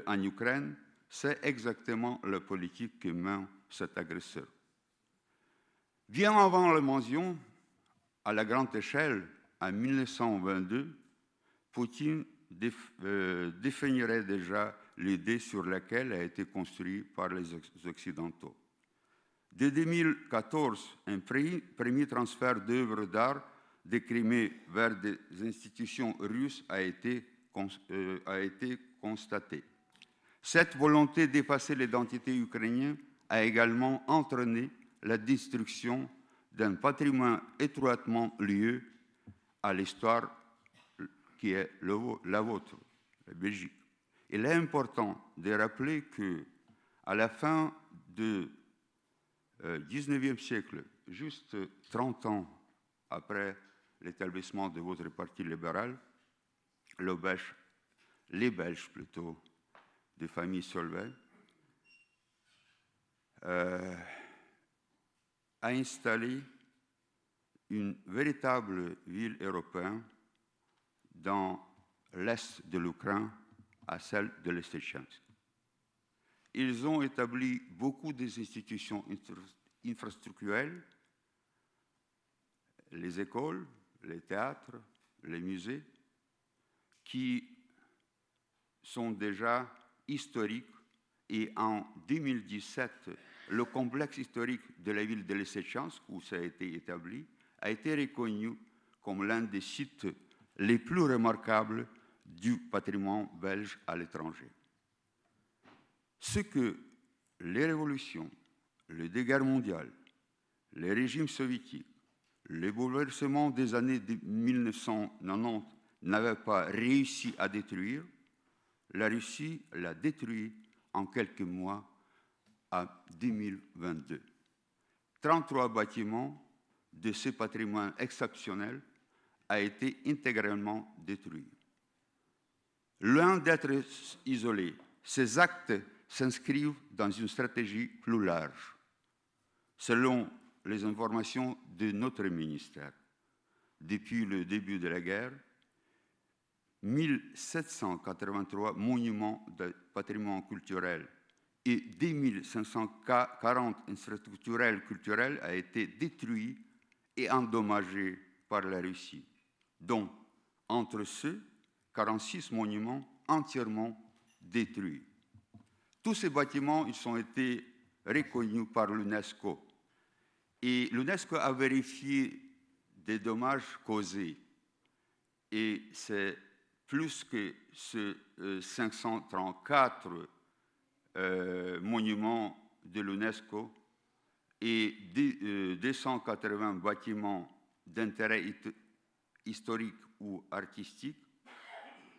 en Ukraine, c'est exactement la politique que mène cet agresseur. Bien avant l'invasion, à la grande échelle, en 1922, Poutine définirait déjà l'idée sur laquelle a été construit par les Occidentaux. Dès 2014, un premier transfert d'œuvres d'art de Crimée vers des institutions russes a été constaté. Cette volonté d'effacer l'identité ukrainienne a également entraîné la destruction d'un patrimoine étroitement lié à l'histoire qui est la vôtre, la Belgique. Il est important de rappeler qu'à la fin du XIXe siècle, juste 30 ans après l'établissement de votre parti libéral, les Belges plutôt, de famille Solvay, a installé une véritable ville européenne dans l'est de l'Ukraine, à celle de l'Estchansk. Ils ont établi beaucoup des institutions infrastructurelles, les écoles, les théâtres, les musées, qui sont déjà historiques. Et en 2017, le complexe historique de la ville de Lysychansk, où ça a été établi, a été reconnu comme l'un des sites les plus remarquables du patrimoine belge à l'étranger. Ce que les révolutions, les deux guerres mondiales, les régimes soviétiques, les bouleversements des années 1990 n'avaient pas réussi à détruire, la Russie l'a détruit en quelques mois à 2022. 33 bâtiments de ce patrimoine exceptionnel a été intégralement détruit. Loin d'être isolés, ces actes s'inscrivent dans une stratégie plus large. Selon les informations de notre ministère, depuis le début de la guerre, 1783 monuments de patrimoine culturel et 2540 infrastructures culturelles ont été détruits et endommagés par la Russie, dont, entre ceux, 46 monuments entièrement détruits. Tous ces bâtiments ils ont été reconnus par l'UNESCO et l'UNESCO a vérifié des dommages causés et c'est plus que ce 534 monuments de l'UNESCO et 280 bâtiments d'intérêt historique ou artistique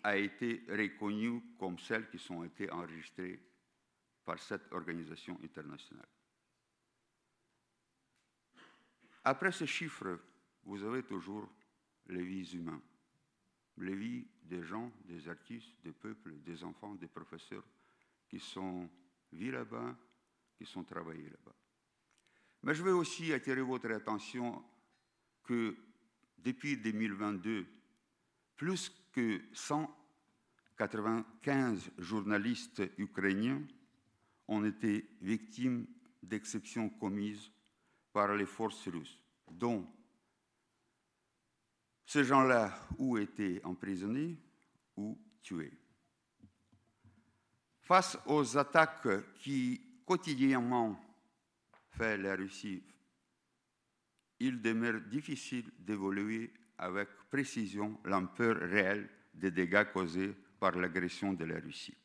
a été reconnus comme celles qui ont été enregistrées par cette organisation internationale. Après ces chiffres, vous avez toujours les vies humaines, les vies des gens, des artistes, des peuples, des enfants, des professeurs qui sont vus là-bas, qui sont travaillés là-bas. Mais je veux aussi attirer votre attention que depuis 2022, plus que 195 journalistes ukrainiens ont été victimes d'exceptions commises par les forces russes, dont ces gens-là ou étaient emprisonnés ou tués. Face aux attaques qui quotidiennement fait la Russie, il demeure difficile d'évaluer avec précision l'ampleur réelle des dégâts causés par l'agression de la Russie.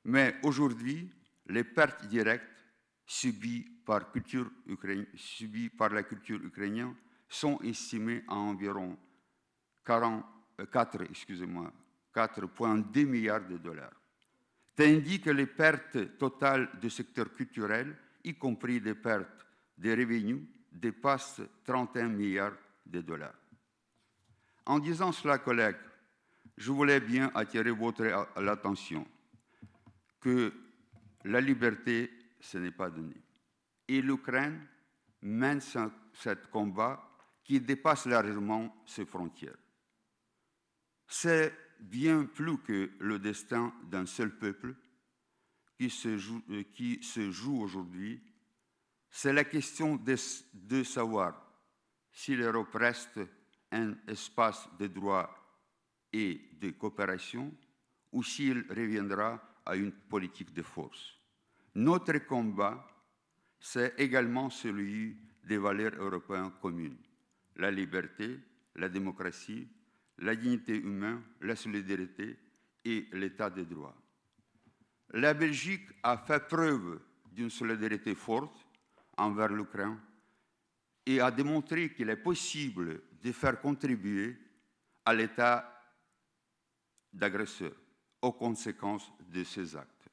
Mais aujourd'hui, les pertes directes subies par la culture ukrainienne sont estimées à environ 4,2 milliards de dollars, tandis que les pertes totales du secteur culturel, y compris des pertes de revenus, dépassent 31 milliards de dollars. En disant cela, collègues, je voulais bien attirer votre attention que la liberté, ce n'est pas donné. Et l'Ukraine mène ce combat qui dépasse largement ses frontières. C'est bien plus que le destin d'un seul peuple qui se joue aujourd'hui. C'est la question de savoir si l'Europe reste un espace de droit et de coopération ou s'il reviendra à une politique de force. Notre combat, c'est également celui des valeurs européennes communes, la liberté, la démocratie, la dignité humaine, la solidarité et l'état de droit. La Belgique a fait preuve d'une solidarité forte envers l'Ukraine et a démontré qu'il est possible de faire contribuer à l'état d'agresseur aux conséquences de ces actes.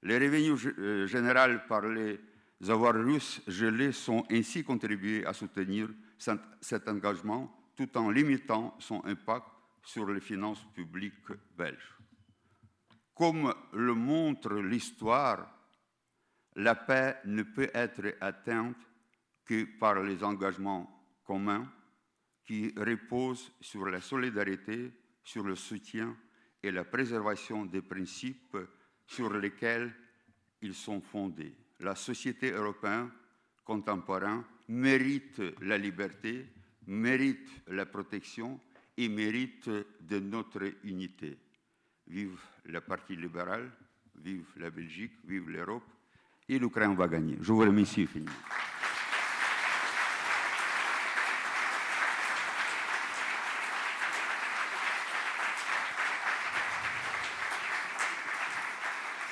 Les revenus généraux par les avoirs russes gelés sont ainsi contribués à soutenir cet engagement tout en limitant son impact sur les finances publiques belges. Comme le montre l'histoire, la paix ne peut être atteinte que par les engagements communs qui reposent sur la solidarité, sur le soutien et la préservation des principes sur lesquels ils sont fondés. La société européenne contemporaine mérite la liberté, mérite la protection et mérite de notre unité. Vive le Parti libéral, vive la Belgique, vive l'Europe, et l'Ukraine va gagner. Je vous remercie infiniment.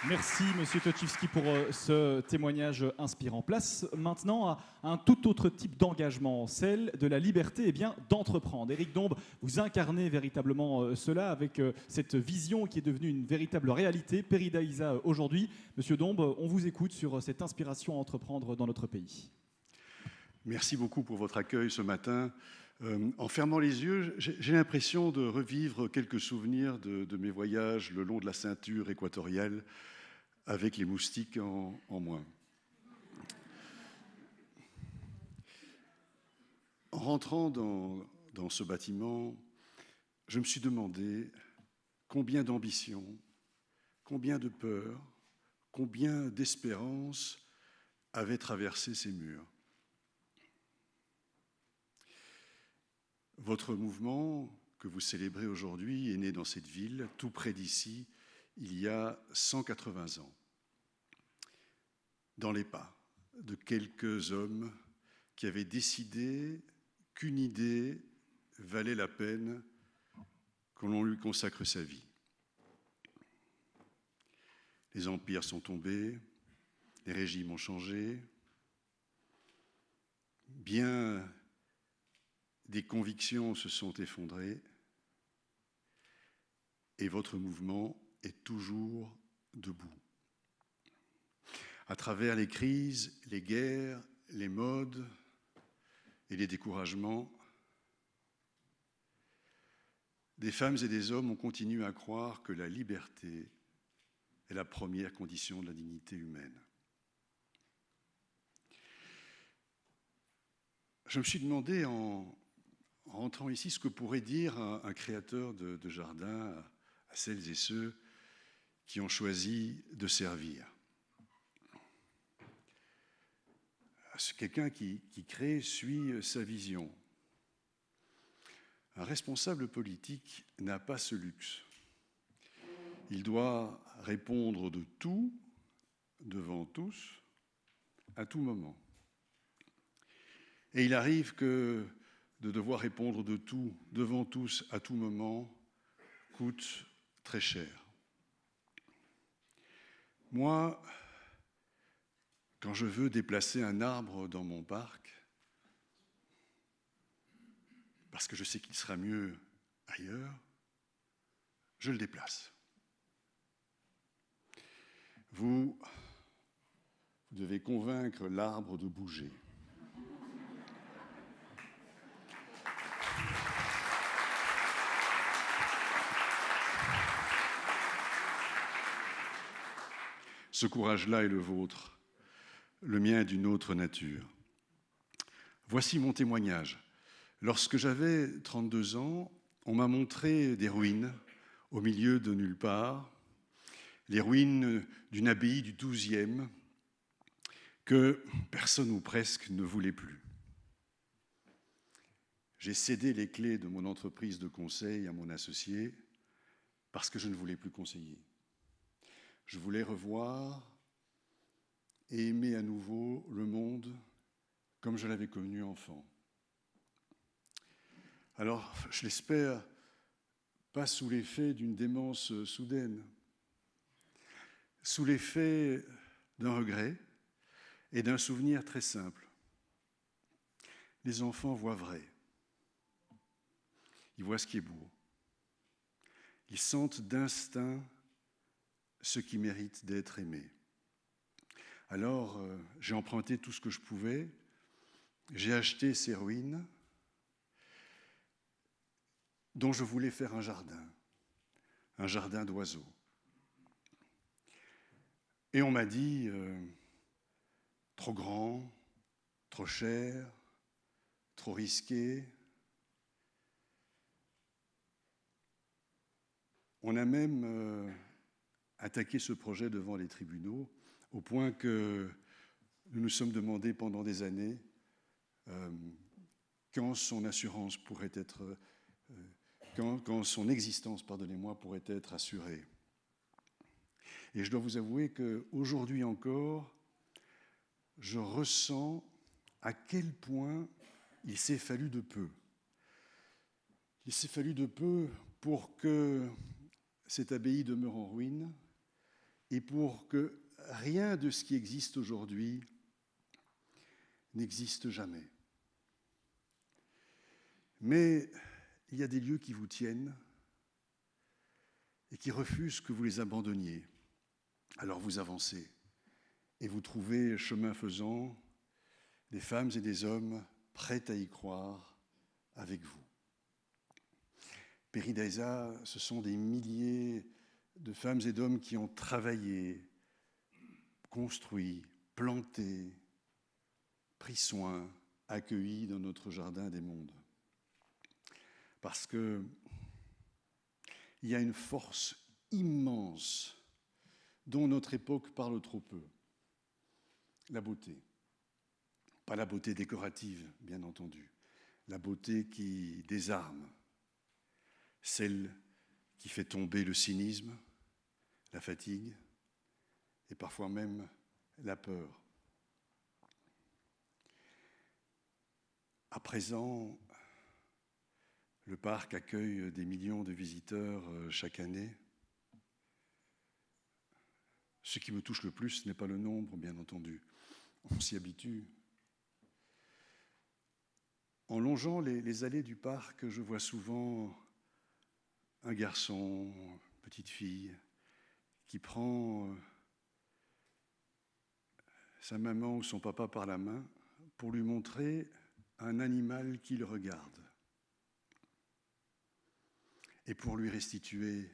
Merci, Monsieur Tochivski, pour ce témoignage inspirant. Place maintenant à un tout autre type d'engagement, celle de la liberté d'entreprendre. Éric Dombes, vous incarnez véritablement cela avec cette vision qui est devenue une véritable réalité, Peridaisa aujourd'hui. Monsieur Dombes, on vous écoute sur cette inspiration à entreprendre dans notre pays. Merci beaucoup pour votre accueil ce matin. En fermant les yeux, j'ai l'impression de revivre quelques souvenirs de mes voyages le long de la ceinture équatoriale avec les moustiques en moins. En rentrant dans ce bâtiment, je me suis demandé combien d'ambition, combien de peur, combien d'espérance avaient traversé ces murs. Votre mouvement, que vous célébrez aujourd'hui, est né dans cette ville, tout près d'ici, il y a 180 ans, dans les pas de quelques hommes qui avaient décidé qu'une idée valait la peine que l'on lui consacre sa vie. Les empires sont tombés, les régimes ont changé, bien des convictions se sont effondrées et votre mouvement est toujours debout. À travers les crises, les guerres, les modes, et les découragements, des femmes et des hommes ont continué à croire que la liberté est la première condition de la dignité humaine. Je me suis demandé en rentrant ici ce que pourrait dire un créateur de jardin à celles et ceux qui ont choisi de servir. Quelqu'un qui crée suit sa vision. Un responsable politique n'a pas ce luxe. Il doit répondre de tout, devant tous, à tout moment. Et il arrive que de devoir répondre de tout, devant tous, à tout moment, coûte très cher. Moi, quand je veux déplacer un arbre dans mon parc, parce que je sais qu'il sera mieux ailleurs, je le déplace. Vous devez convaincre l'arbre de bouger. Ce courage-là est le vôtre, le mien est d'une autre nature. Voici mon témoignage. Lorsque j'avais 32 ans, on m'a montré des ruines au milieu de nulle part, les ruines d'une abbaye du XIIe que personne ou presque ne voulait plus. J'ai cédé les clés de mon entreprise de conseil à mon associé parce que je ne voulais plus conseiller. Je voulais revoir et aimer à nouveau le monde comme je l'avais connu enfant. Alors, je l'espère, pas sous l'effet d'une démence soudaine, sous l'effet d'un regret et d'un souvenir très simple. Les enfants voient vrai. Ils voient ce qui est beau. Ils sentent d'instinct ce qui mérite d'être aimé. Alors, j'ai emprunté tout ce que je pouvais, j'ai acheté ces ruines dont je voulais faire un jardin d'oiseaux. Et on m'a dit, trop grand, trop cher, trop risqué. On a même attaqué ce projet devant les tribunaux, au point que nous nous sommes demandé pendant des années quand son assurance pourrait être, quand son existence, pardonnez-moi, pourrait être assurée. Et je dois vous avouer qu'aujourd'hui encore, je ressens à quel point il s'est fallu de peu. Il s'est fallu de peu pour que cette abbaye demeure en ruine et pour que rien de ce qui existe aujourd'hui n'existe jamais. Mais il y a des lieux qui vous tiennent et qui refusent que vous les abandonniez. Alors vous avancez et vous trouvez, chemin faisant, des femmes et des hommes prêts à y croire avec vous. Peridaisa, ce sont des milliers de femmes et d'hommes qui ont travaillé, construit, planté, pris soin, accueilli dans notre jardin des mondes. Parce qu'il y a une force immense dont notre époque parle trop peu. La beauté. Pas la beauté décorative, bien entendu. La beauté qui désarme. Celle qui fait tomber le cynisme, la fatigue et parfois même la peur. À présent, le parc accueille des millions de visiteurs chaque année. Ce qui me touche le plus, ce n'est pas le nombre, bien entendu. On s'y habitue. En longeant les allées du parc, je vois souvent un garçon, une petite fille, qui prend sa maman ou son papa par la main pour lui montrer un animal qui le regarde et pour lui restituer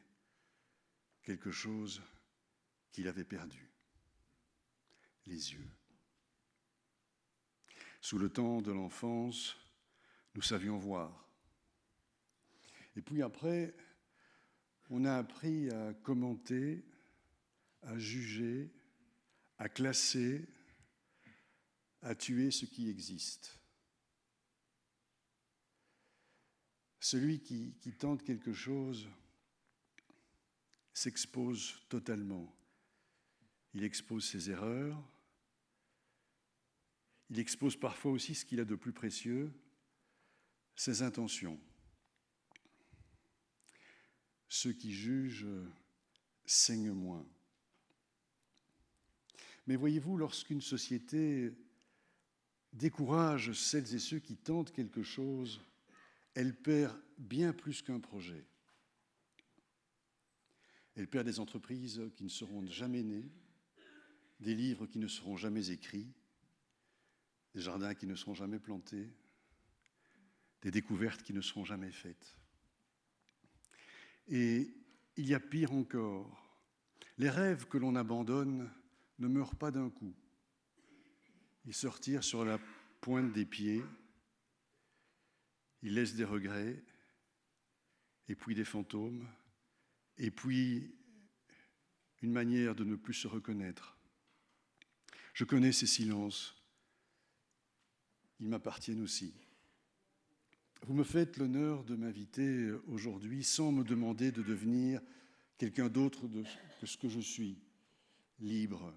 quelque chose qu'il avait perdu, les yeux. Sous le temps de l'enfance, nous savions voir. Et puis après, on a appris à commenter, à juger, à classer, à tuer ce qui existe. Celui qui tente quelque chose s'expose totalement. Il expose ses erreurs, il expose parfois aussi ce qu'il a de plus précieux, ses intentions. Ceux qui jugent saignent moins. Mais voyez-vous, lorsqu'une société décourage celles et ceux qui tentent quelque chose, elle perd bien plus qu'un projet. Elle perd des entreprises qui ne seront jamais nées, des livres qui ne seront jamais écrits, des jardins qui ne seront jamais plantés, des découvertes qui ne seront jamais faites. Et il y a pire encore. Les rêves que l'on abandonne ne meurent pas d'un coup. Ils se retirent sur la pointe des pieds, ils laissent des regrets, et puis des fantômes, et puis une manière de ne plus se reconnaître. Je connais ces silences. Ils m'appartiennent aussi. Vous me faites l'honneur de m'inviter aujourd'hui sans me demander de devenir quelqu'un d'autre que ce que je suis, libre.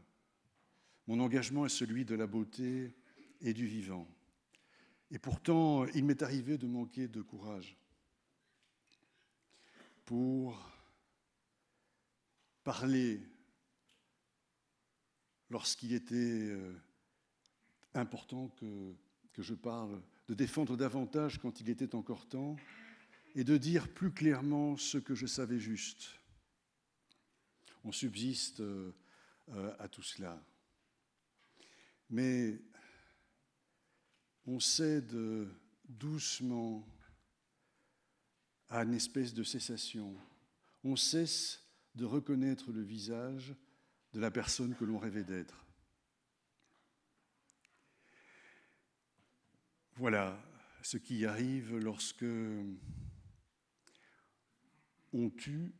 Mon engagement est celui de la beauté et du vivant. Et pourtant, il m'est arrivé de manquer de courage pour parler lorsqu'il était important que je parle, de défendre davantage quand il était encore temps, et de dire plus clairement ce que je savais juste. On subsiste à tout cela. Mais on cède doucement à une espèce de cessation. On cesse de reconnaître le visage de la personne que l'on rêvait d'être. Voilà ce qui arrive lorsque on tue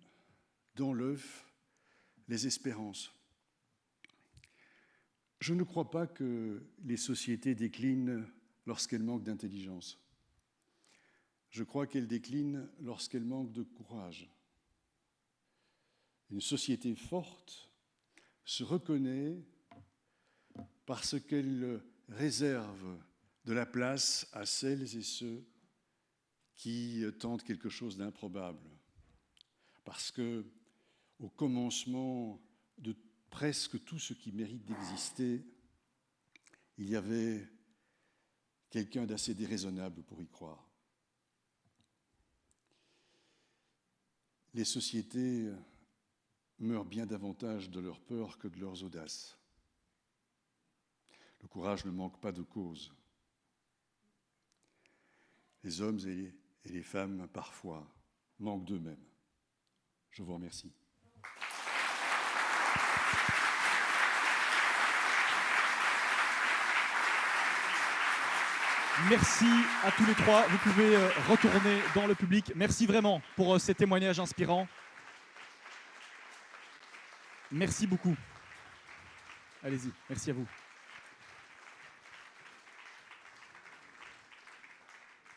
dans l'œuf les espérances. Je ne crois pas que les sociétés déclinent lorsqu'elles manquent d'intelligence. Je crois qu'elles déclinent lorsqu'elles manquent de courage. Une société forte se reconnaît parce qu'elle réserve de la place à celles et ceux qui tentent quelque chose d'improbable. Parce que, au commencement de presque tout ce qui mérite d'exister, il y avait quelqu'un d'assez déraisonnable pour y croire. Les sociétés meurent bien davantage de leur peur que de leurs audaces. Le courage ne manque pas de cause. Les hommes et les femmes, parfois, manquent d'eux-mêmes. Je vous remercie. Merci à tous les trois. Vous pouvez retourner dans le public. Merci vraiment pour ces témoignages inspirants. Merci beaucoup. Allez-y, merci à vous.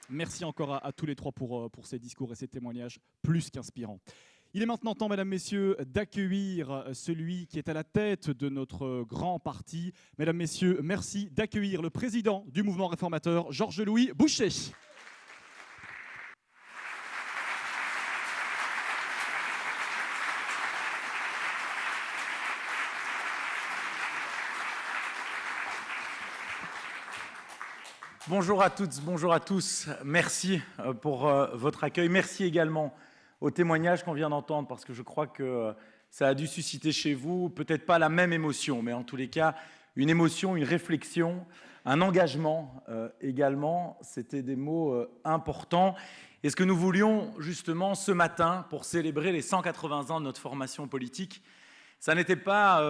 Merci encore à tous les trois pour ces discours et ces témoignages plus qu'inspirants. Il est maintenant temps, mesdames, messieurs, d'accueillir celui qui est à la tête de notre grand parti. Mesdames, messieurs, merci d'accueillir le président du mouvement réformateur, Georges-Louis Bouchet. Bonjour à toutes, bonjour à tous. Merci pour votre accueil. Merci également aux témoignages qu'on vient d'entendre, parce que je crois que ça a dû susciter chez vous, peut-être pas la même émotion, mais en tous les cas, une émotion, une réflexion un engagement également. C'était des mots importants. Et ce que nous voulions justement ce matin pour célébrer les 180 ans de notre formation politique, ça n'était pas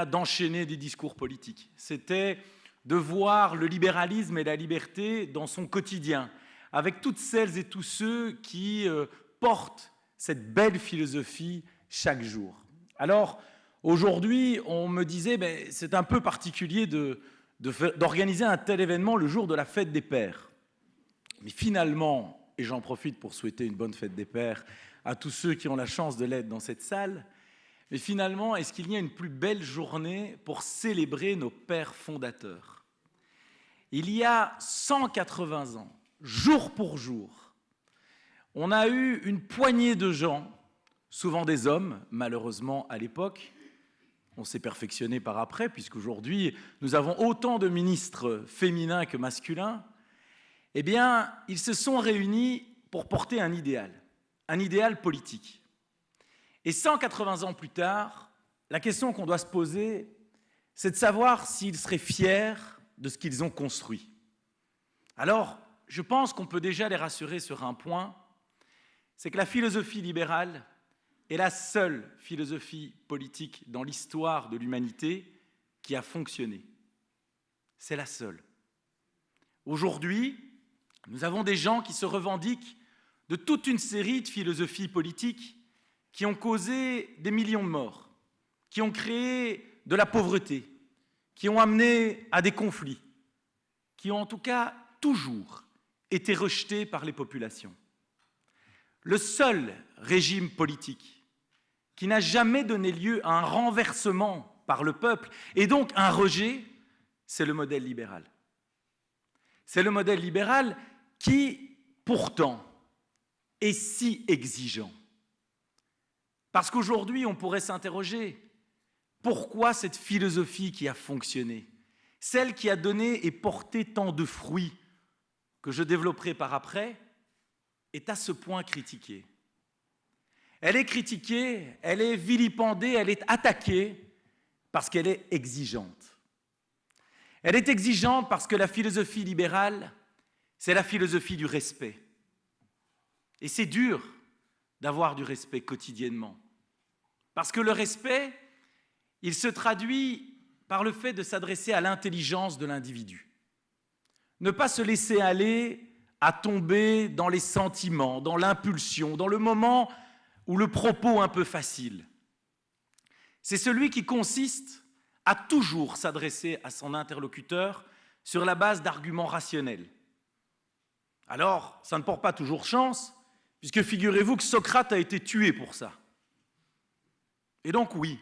d'enchaîner des discours politiques. C'était de voir le libéralisme et la liberté dans son quotidien, avec toutes celles et tous ceux qui portent cette belle philosophie chaque jour. Alors, aujourd'hui, on me disait, c'est un peu particulier d'organiser un tel événement le jour de la fête des pères. Mais finalement, et j'en profite pour souhaiter une bonne fête des pères à tous ceux qui ont la chance de l'être dans cette salle, mais finalement, est-ce qu'il y a une plus belle journée pour célébrer nos pères fondateurs? Il y a 180 ans, jour pour jour, on a eu une poignée de gens, souvent des hommes, malheureusement à l'époque. On s'est perfectionné par après, puisqu'aujourd'hui, nous avons autant de ministres féminins que masculins. Eh bien, ils se sont réunis pour porter un idéal politique. Et 180 ans plus tard, la question qu'on doit se poser, c'est de savoir s'ils seraient fiers de ce qu'ils ont construit. Alors, je pense qu'on peut déjà les rassurer sur un point, c'est que la philosophie libérale est la seule philosophie politique dans l'histoire de l'humanité qui a fonctionné. C'est la seule. Aujourd'hui, nous avons des gens qui se revendiquent de toute une série de philosophies politiques qui ont causé des millions de morts, qui ont créé de la pauvreté, qui ont amené à des conflits, qui ont en tout cas toujours été rejetés par les populations. Le seul régime politique qui n'a jamais donné lieu à un renversement par le peuple et donc un rejet, c'est le modèle libéral. C'est le modèle libéral qui, pourtant, est si exigeant. Parce qu'aujourd'hui, on pourrait s'interroger, pourquoi cette philosophie qui a fonctionné, celle qui a donné et porté tant de fruits, que je développerai par après, est à ce point critiquée. Elle est critiquée, elle est vilipendée, elle est attaquée parce qu'elle est exigeante. Elle est exigeante parce que la philosophie libérale, c'est la philosophie du respect. Et c'est dur d'avoir du respect quotidiennement. Parce que le respect, il se traduit par le fait de s'adresser à l'intelligence de l'individu. Ne pas se laisser aller à tomber dans les sentiments, dans l'impulsion, dans le moment ou le propos un peu facile. C'est celui qui consiste à toujours s'adresser à son interlocuteur sur la base d'arguments rationnels. Alors, ça ne porte pas toujours chance, puisque figurez-vous que Socrate a été tué pour ça. Et donc oui,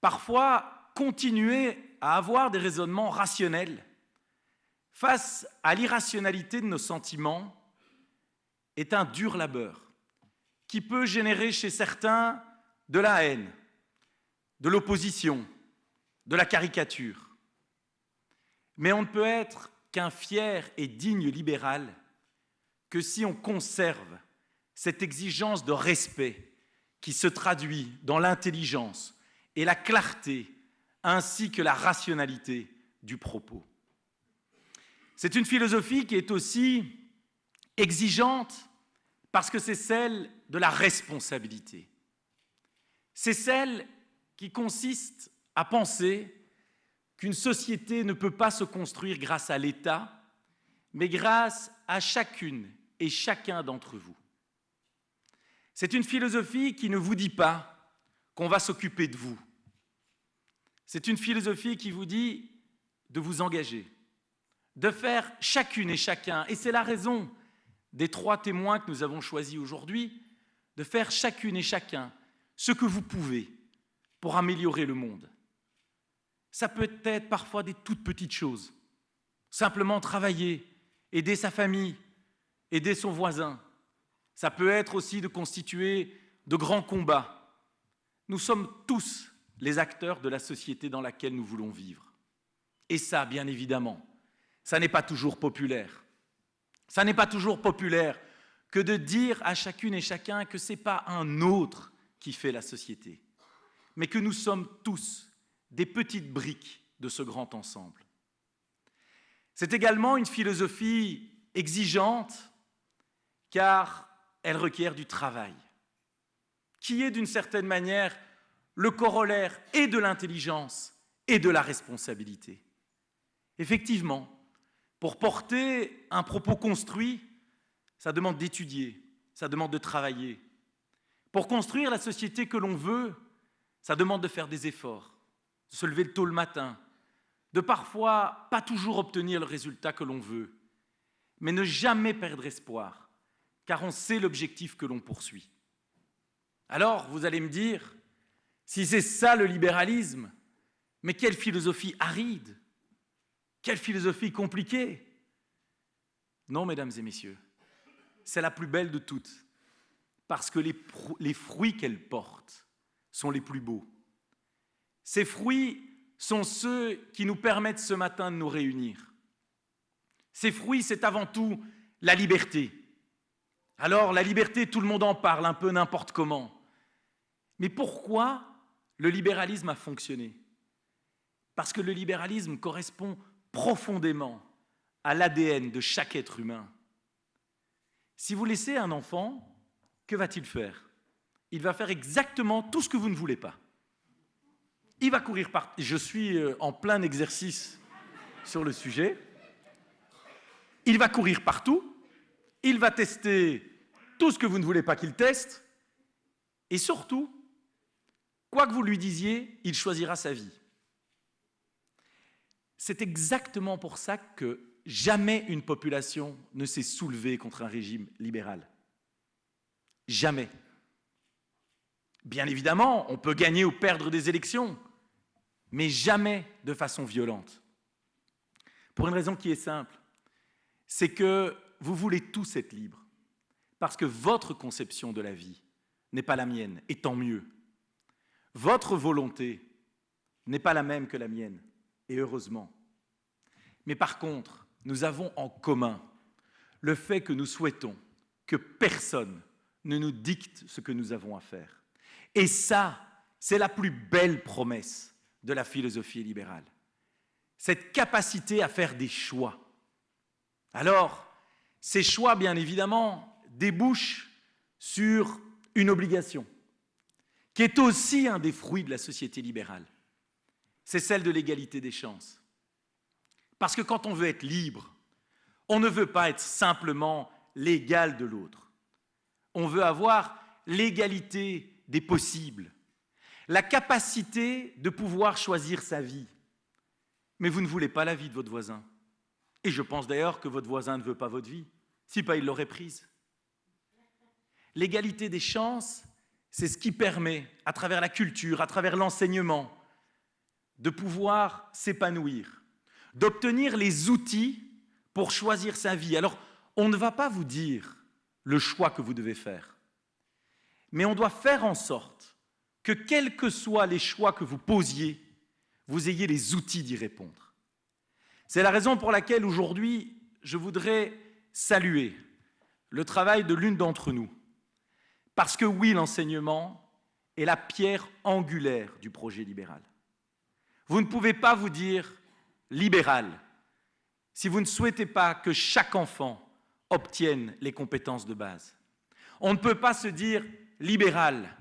parfois, continuer à avoir des raisonnements rationnels face à l'irrationalité de nos sentiments est un dur labeur qui peut générer chez certains de la haine, de l'opposition, de la caricature. Mais on ne peut être qu'un fier et digne libéral que si on conserve cette exigence de respect qui se traduit dans l'intelligence et la clarté ainsi que la rationalité du propos. C'est une philosophie qui est aussi exigeante parce que c'est celle de la responsabilité. C'est celle qui consiste à penser qu'une société ne peut pas se construire grâce à l'État, mais grâce à chacune et chacun d'entre vous. C'est une philosophie qui ne vous dit pas qu'on va s'occuper de vous. C'est une philosophie qui vous dit de vous engager, de faire chacune et chacun, et c'est la raison des 3 témoins que nous avons choisis aujourd'hui, de faire chacune et chacun ce que vous pouvez pour améliorer le monde. Ça peut être parfois des toutes petites choses, simplement travailler, aider sa famille, aider son voisin. Ça peut être aussi de constituer de grands combats. Nous sommes tous les acteurs de la société dans laquelle nous voulons vivre. Et ça, bien évidemment, ça n'est pas toujours populaire. Ça n'est pas toujours populaire que de dire à chacune et chacun que ce n'est pas un autre qui fait la société, mais que nous sommes tous des petites briques de ce grand ensemble. C'est également une philosophie exigeante, car elle requiert du travail, qui est d'une certaine manière le corollaire et de l'intelligence et de la responsabilité. Effectivement, pour porter un propos construit, ça demande d'étudier, ça demande de travailler. Pour construire la société que l'on veut, ça demande de faire des efforts, de se lever tôt le matin, de parfois pas toujours obtenir le résultat que l'on veut, mais ne jamais perdre espoir, car on sait l'objectif que l'on poursuit. Alors, vous allez me dire, si c'est ça le libéralisme, mais quelle philosophie aride, quelle philosophie compliquée. Non, mesdames et messieurs, c'est la plus belle de toutes, parce que les fruits qu'elle porte sont les plus beaux. Ces fruits sont ceux qui nous permettent ce matin de nous réunir. Ces fruits, c'est avant tout la liberté. Alors, la liberté, tout le monde en parle, un peu n'importe comment. Mais pourquoi le libéralisme a fonctionné? Parce que le libéralisme correspond profondément à l'ADN de chaque être humain. Si vous laissez un enfant, que va-t-il faire? Il va faire exactement tout ce que vous ne voulez pas. Il va courir partout. Je suis en plein exercice sur le sujet. Il va courir partout. Il va tester tout ce que vous ne voulez pas qu'il teste. Et surtout, quoi que vous lui disiez, il choisira sa vie. C'est exactement pour ça que jamais une population ne s'est soulevée contre un régime libéral. Jamais. Bien évidemment, on peut gagner ou perdre des élections, mais jamais de façon violente. Pour une raison qui est simple, c'est que vous voulez tous être libres, parce que votre conception de la vie n'est pas la mienne, et tant mieux. Votre volonté n'est pas la même que la mienne, et heureusement. Mais par contre, nous avons en commun le fait que nous souhaitons que personne ne nous dicte ce que nous avons à faire. Et ça, c'est la plus belle promesse de la philosophie libérale. Cette capacité à faire des choix. Alors, ces choix, bien évidemment, débouchent sur une obligation, qui est aussi un des fruits de la société libérale. C'est celle de l'égalité des chances. Parce que quand on veut être libre, on ne veut pas être simplement l'égal de l'autre. On veut avoir l'égalité des possibles, la capacité de pouvoir choisir sa vie. Mais vous ne voulez pas la vie de votre voisin. Et je pense d'ailleurs que votre voisin ne veut pas votre vie, si pas il l'aurait prise. L'égalité des chances, c'est ce qui permet, à travers la culture, à travers l'enseignement, de pouvoir s'épanouir, d'obtenir les outils pour choisir sa vie. Alors, on ne va pas vous dire le choix que vous devez faire, mais on doit faire en sorte que, quels que soient les choix que vous posiez, vous ayez les outils d'y répondre. C'est la raison pour laquelle, aujourd'hui, je voudrais saluer le travail de l'une d'entre nous. Parce que oui, l'enseignement est la pierre angulaire du projet libéral. Vous ne pouvez pas vous dire libéral si vous ne souhaitez pas que chaque enfant obtienne les compétences de base. On ne peut pas se dire libéral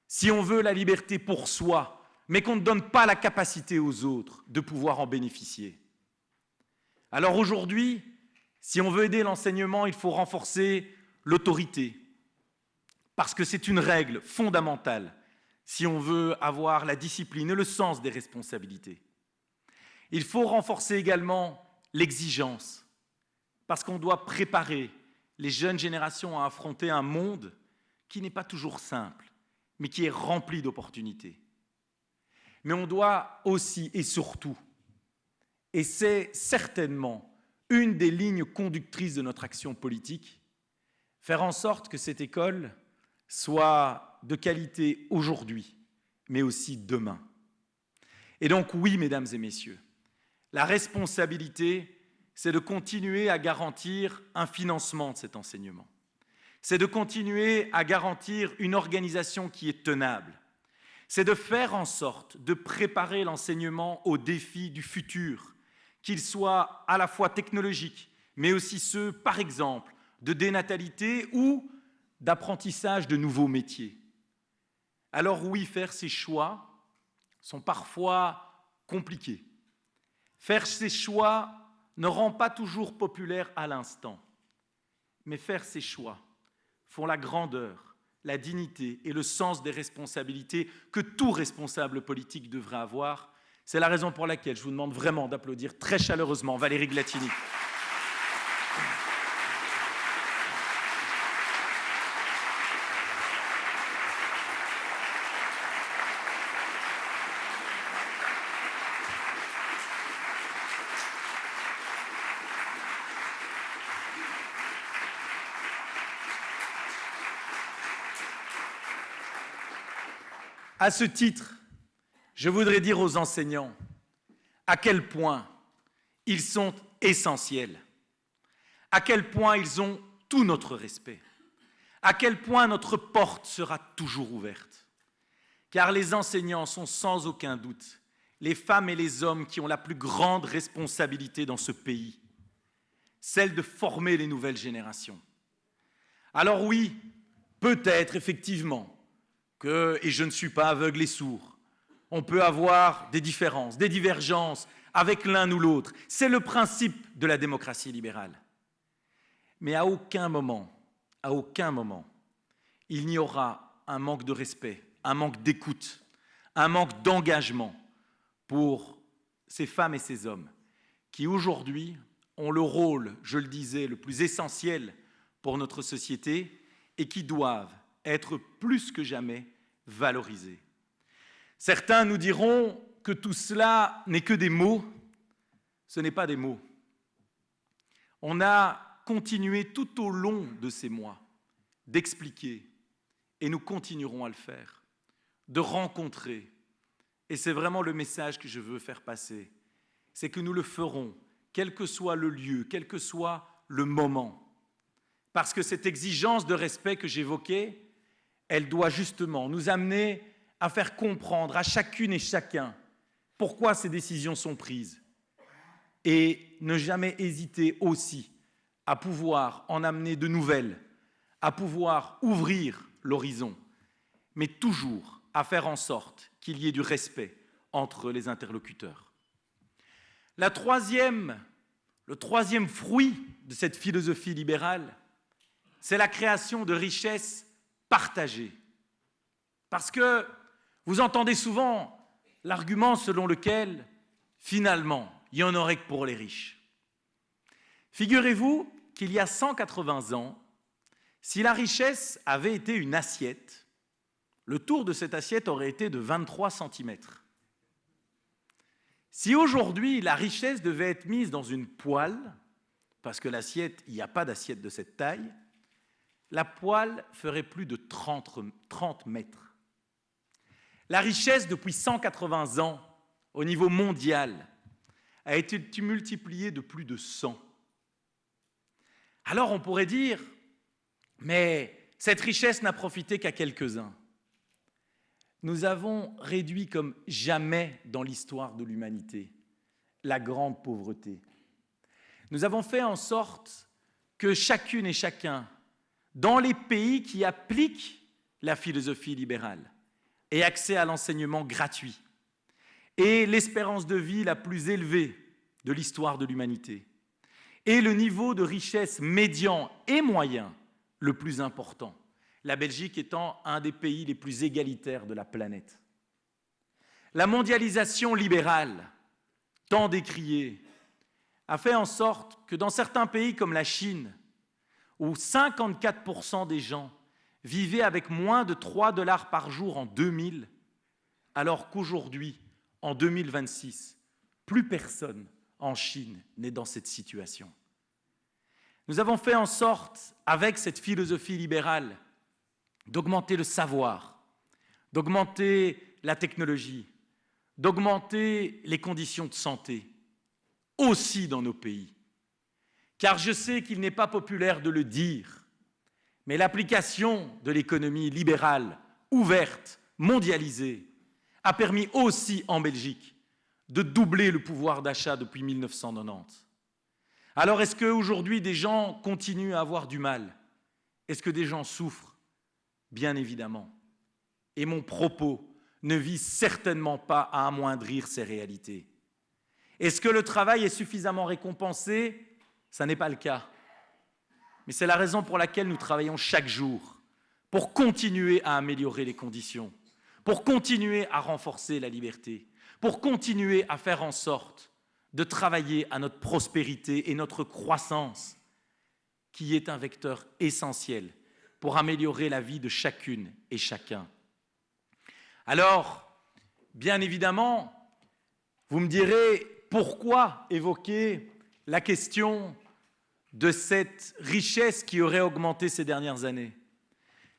si on veut la liberté pour soi, mais qu'on ne donne pas la capacité aux autres de pouvoir en bénéficier. Alors aujourd'hui, si on veut aider l'enseignement, il faut renforcer l'autorité, parce que c'est une règle fondamentale si on veut avoir la discipline et le sens des responsabilités. Il faut renforcer également l'exigence, parce qu'on doit préparer les jeunes générations à affronter un monde qui n'est pas toujours simple, mais qui est rempli d'opportunités. Mais on doit aussi et surtout, et c'est certainement une des lignes conductrices de notre action politique, faire en sorte que cette école soit de qualité aujourd'hui, mais aussi demain. Et donc oui, mesdames et messieurs, la responsabilité, c'est de continuer à garantir un financement de cet enseignement. C'est de continuer à garantir une organisation qui est tenable. C'est de faire en sorte de préparer l'enseignement aux défis du futur, qu'ils soient à la fois technologiques, mais aussi ceux, par exemple, de dénatalité ou d'apprentissage de nouveaux métiers. Alors oui, faire ces choix sont parfois compliqués. Faire ces choix ne rend pas toujours populaire à l'instant, mais faire ces choix font la grandeur, la dignité et le sens des responsabilités que tout responsable politique devrait avoir. C'est la raison pour laquelle je vous demande vraiment d'applaudir très chaleureusement Valérie Glatini. À ce titre, je voudrais dire aux enseignants à quel point ils sont essentiels, à quel point ils ont tout notre respect, à quel point notre porte sera toujours ouverte. Car les enseignants sont sans aucun doute les femmes et les hommes qui ont la plus grande responsabilité dans ce pays, celle de former les nouvelles générations. Alors oui, peut-être effectivement que, et je ne suis pas aveugle et sourd, on peut avoir des différences, des divergences avec l'un ou l'autre. C'est le principe de la démocratie libérale. Mais à aucun moment, il n'y aura un manque de respect, un manque d'écoute, un manque d'engagement pour ces femmes et ces hommes qui aujourd'hui ont le rôle, je le disais, le plus essentiel pour notre société et qui doivent être plus que jamais valorisés. Certains nous diront que tout cela n'est que des mots. Ce n'est pas des mots. On a continué tout au long de ces mois d'expliquer, et nous continuerons à le faire, de rencontrer. Et c'est vraiment le message que je veux faire passer. C'est que nous le ferons, quel que soit le lieu, quel que soit le moment. Parce que cette exigence de respect que j'évoquais, elle doit justement nous amener à faire comprendre à chacune et chacun pourquoi ces décisions sont prises et ne jamais hésiter aussi à pouvoir en amener de nouvelles, à pouvoir ouvrir l'horizon, mais toujours à faire en sorte qu'il y ait du respect entre les interlocuteurs. Le troisième fruit de cette philosophie libérale, c'est la création de richesses partagées. Parce que vous entendez souvent l'argument selon lequel, finalement, il n'y en aurait que pour les riches. Figurez-vous qu'il y a 180 ans, si la richesse avait été une assiette, le tour de cette assiette aurait été de 23 cm. Si aujourd'hui, la richesse devait être mise dans une poêle, parce que l'assiette, il n'y a pas d'assiette de cette taille, la poêle ferait plus de 30 mètres. La richesse, depuis 180 ans, au niveau mondial, a été multipliée de plus de 100. Alors on pourrait dire, mais cette richesse n'a profité qu'à quelques-uns. Nous avons réduit comme jamais dans l'histoire de l'humanité la grande pauvreté. Nous avons fait en sorte que chacune et chacun, dans les pays qui appliquent la philosophie libérale, ait accès à l'enseignement gratuit et l'espérance de vie la plus élevée de l'histoire de l'humanité et le niveau de richesse médian et moyen le plus important, la Belgique étant un des pays les plus égalitaires de la planète. La mondialisation libérale, tant décriée, a fait en sorte que dans certains pays comme la Chine, où 54% des gens vivaient avec moins de 3 $ par jour en 2000, alors qu'aujourd'hui, en 2026, plus personne en Chine n'est dans cette situation. Nous avons fait en sorte, avec cette philosophie libérale, d'augmenter le savoir, d'augmenter la technologie, d'augmenter les conditions de santé, aussi dans nos pays. Car je sais qu'il n'est pas populaire de le dire, mais l'application de l'économie libérale, ouverte, mondialisée, a permis aussi en Belgique de doubler le pouvoir d'achat depuis 1990. Alors est-ce qu'aujourd'hui des gens continuent à avoir du mal? Est-ce que des gens souffrent? Bien évidemment. Et mon propos ne vise certainement pas à amoindrir ces réalités. Est-ce que le travail est suffisamment récompensé? Ça n'est pas le cas. Mais c'est la raison pour laquelle nous travaillons chaque jour, pour continuer à améliorer les conditions, pour continuer à renforcer la liberté, pour continuer à faire en sorte de travailler à notre prospérité et notre croissance, qui est un vecteur essentiel pour améliorer la vie de chacune et chacun. Alors, bien évidemment, vous me direz, pourquoi évoquer la question de cette richesse qui aurait augmenté ces dernières années?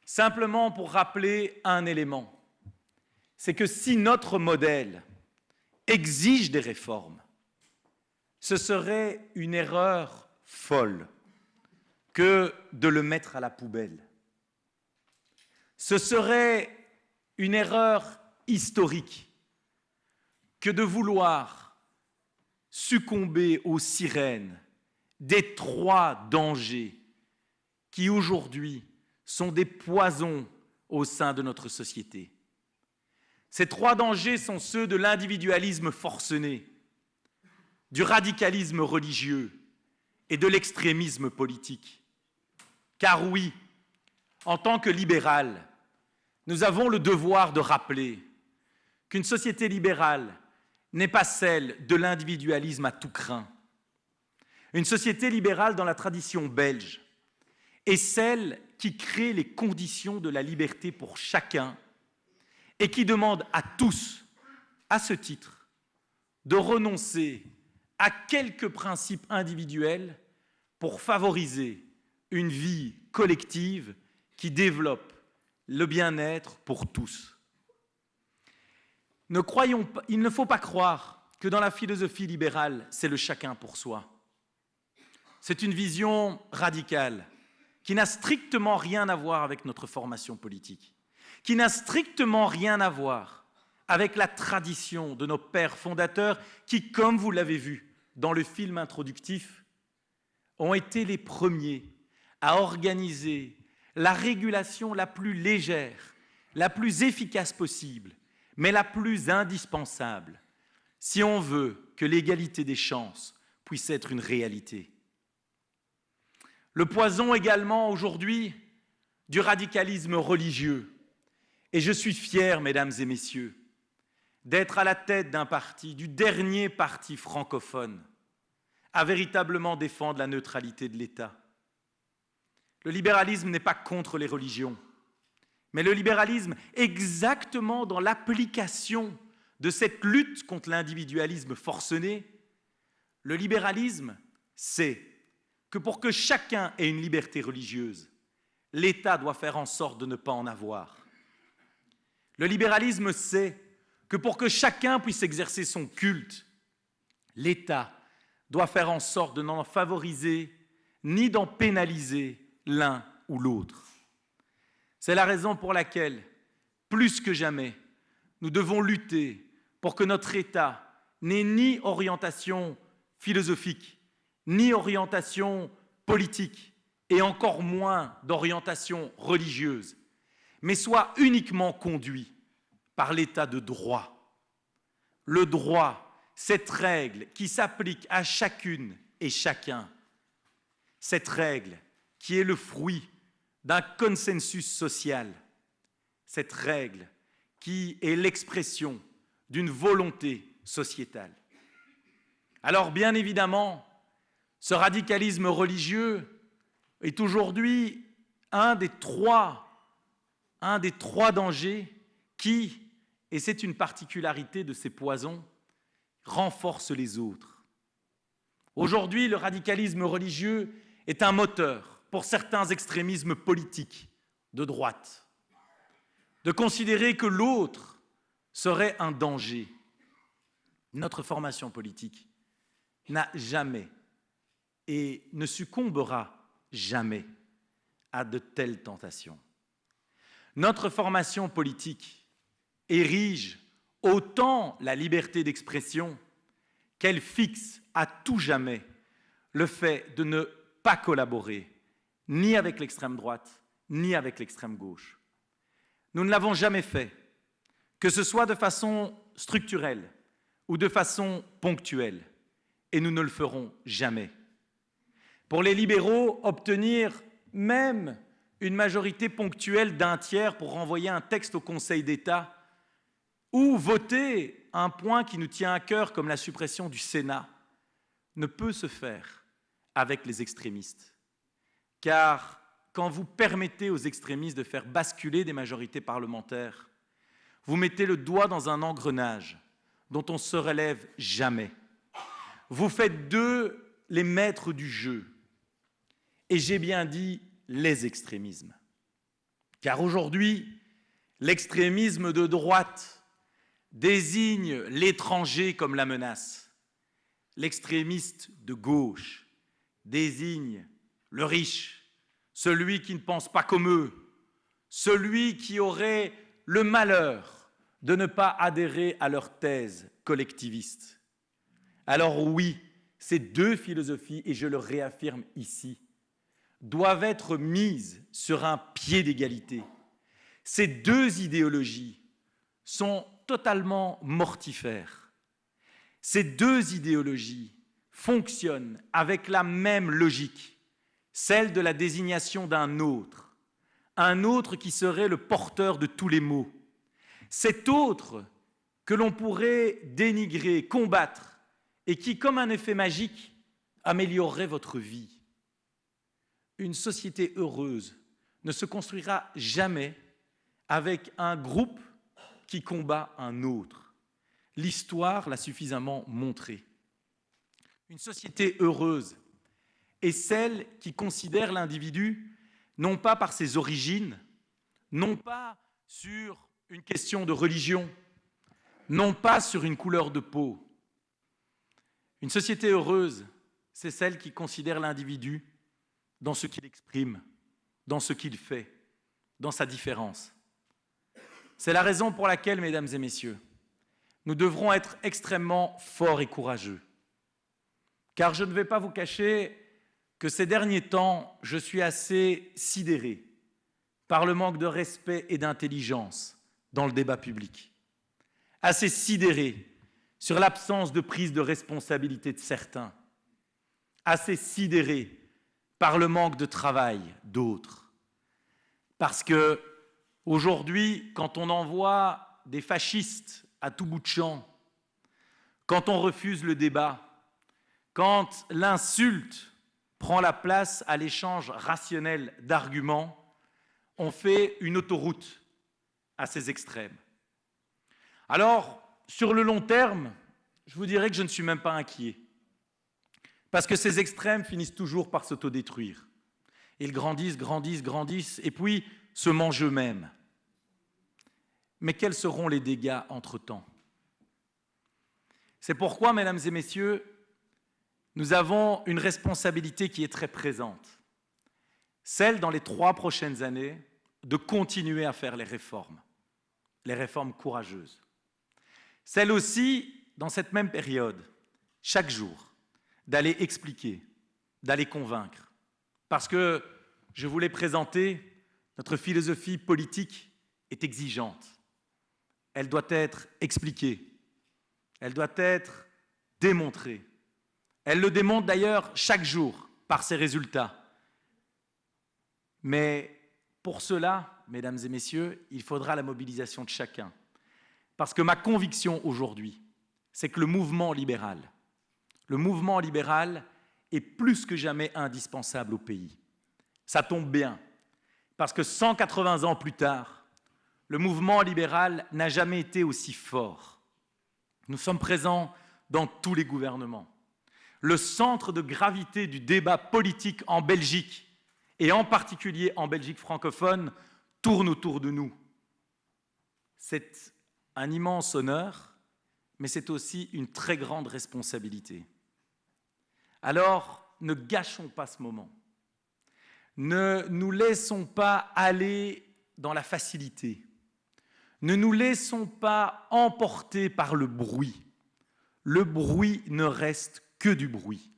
Simplement pour rappeler un élément, c'est que si notre modèle exige des réformes, ce serait une erreur folle que de le mettre à la poubelle. Ce serait une erreur historique que de vouloir succomber aux sirènes des 3 dangers qui aujourd'hui sont des poisons au sein de notre société. Ces 3 dangers sont ceux de l'individualisme forcené, du radicalisme religieux et de l'extrémisme politique. Car oui, en tant que libéral, nous avons le devoir de rappeler qu'une société libérale n'est pas celle de l'individualisme à tout crin. Une société libérale dans la tradition belge est celle qui crée les conditions de la liberté pour chacun et qui demande à tous, à ce titre, de renoncer à quelques principes individuels pour favoriser une vie collective qui développe le bien-être pour tous. Il ne faut pas croire que dans la philosophie libérale, c'est le chacun pour soi. C'est une vision radicale qui n'a strictement rien à voir avec notre formation politique, qui n'a strictement rien à voir avec la tradition de nos pères fondateurs qui, comme vous l'avez vu dans le film introductif, ont été les premiers à organiser la régulation la plus légère, la plus efficace possible, mais la plus indispensable, si on veut que l'égalité des chances puisse être une réalité. Le poison également aujourd'hui du radicalisme religieux. Et je suis fier, mesdames et messieurs, d'être à la tête d'un parti, du dernier parti francophone, à véritablement défendre la neutralité de l'État. Le libéralisme n'est pas contre les religions, mais le libéralisme, exactement dans l'application de cette lutte contre l'individualisme forcené, le libéralisme sait que pour que chacun ait une liberté religieuse, l'État doit faire en sorte de ne pas en avoir. Le libéralisme sait que pour que chacun puisse exercer son culte, l'État doit faire en sorte de n'en favoriser ni d'en pénaliser l'un ou l'autre. C'est la raison pour laquelle, plus que jamais, nous devons lutter pour que notre État n'ait ni orientation philosophique, ni orientation politique, et encore moins d'orientation religieuse, mais soit uniquement conduit par l'état de droit. Le droit, cette règle qui s'applique à chacune et chacun, cette règle qui est le fruit d'un consensus social, cette règle qui est l'expression d'une volonté sociétale. Alors bien évidemment, ce radicalisme religieux est aujourd'hui un des trois dangers qui, et c'est une particularité de ces poisons, renforcent les autres. Aujourd'hui, le radicalisme religieux est un moteur pour certains extrémismes politiques de droite, de considérer que l'autre serait un danger. Notre formation politique n'a jamais et ne succombera jamais à de telles tentations. Notre formation politique érige autant la liberté d'expression qu'elle fixe à tout jamais le fait de ne pas collaborer ni avec l'extrême droite, ni avec l'extrême gauche. Nous ne l'avons jamais fait, que ce soit de façon structurelle ou de façon ponctuelle, et nous ne le ferons jamais. Pour les libéraux, obtenir même une majorité ponctuelle d'un tiers pour renvoyer un texte au Conseil d'État ou voter un point qui nous tient à cœur comme la suppression du Sénat ne peut se faire avec les extrémistes. Car quand vous permettez aux extrémistes de faire basculer des majorités parlementaires, vous mettez le doigt dans un engrenage dont on ne se relève jamais. Vous faites d'eux les maîtres du jeu. Et j'ai bien dit les extrémismes. Car aujourd'hui, l'extrémisme de droite désigne l'étranger comme la menace. L'extrémiste de gauche désigne le riche, celui qui ne pense pas comme eux, celui qui aurait le malheur de ne pas adhérer à leur thèse collectiviste. Alors oui, ces deux philosophies, et je le réaffirme ici, doivent être mises sur un pied d'égalité. Ces deux idéologies sont totalement mortifères. Ces deux idéologies fonctionnent avec la même logique, celle de la désignation d'un autre qui serait le porteur de tous les maux. Cet autre que l'on pourrait dénigrer, combattre, et qui, comme un effet magique, améliorerait votre vie. Une société heureuse ne se construira jamais avec un groupe qui combat un autre. L'histoire l'a suffisamment montré. Une société heureuse est celle qui considère l'individu non pas par ses origines, non pas sur une question de religion, non pas sur une couleur de peau. Une société heureuse, c'est celle qui considère l'individu dans ce qu'il exprime, dans ce qu'il fait, dans sa différence. C'est la raison pour laquelle, mesdames et messieurs, nous devrons être extrêmement forts et courageux. Car je ne vais pas vous cacher que ces derniers temps, je suis assez sidéré par le manque de respect et d'intelligence dans le débat public. Assez sidéré sur l'absence de prise de responsabilité de certains. Assez sidéré par le manque de travail d'autres. Parce que aujourd'hui, quand on envoie des fascistes à tout bout de champ, quand on refuse le débat, quand l'insulte prend la place à l'échange rationnel d'arguments, on fait une autoroute à ces extrêmes. Alors, sur le long terme, je vous dirais que je ne suis même pas inquiet. Parce que ces extrêmes finissent toujours par s'autodétruire. Ils grandissent, grandissent, grandissent, et puis se mangent eux-mêmes. Mais quels seront les dégâts entre-temps? C'est pourquoi, mesdames et messieurs, nous avons une responsabilité qui est très présente. Celle, dans les 3 prochaines années, de continuer à faire les réformes courageuses. Celle aussi, dans cette même période, chaque jour, d'aller expliquer, d'aller convaincre. Parce que, je vous l'ai présenté, notre philosophie politique est exigeante. Elle doit être expliquée. Elle doit être démontrée. Elle le démontre d'ailleurs chaque jour par ses résultats. Mais pour cela, mesdames et messieurs, il faudra la mobilisation de chacun. Parce que ma conviction aujourd'hui, c'est que le mouvement libéral est plus que jamais indispensable au pays. Ça tombe bien, parce que 180 ans plus tard, le mouvement libéral n'a jamais été aussi fort. Nous sommes présents dans tous les gouvernements. Le centre de gravité du débat politique en Belgique, et en particulier en Belgique francophone, tourne autour de nous. C'est un immense honneur, mais c'est aussi une très grande responsabilité. Alors, ne gâchons pas ce moment. Ne nous laissons pas aller dans la facilité. Ne nous laissons pas emporter par le bruit. Le bruit ne reste que du bruit.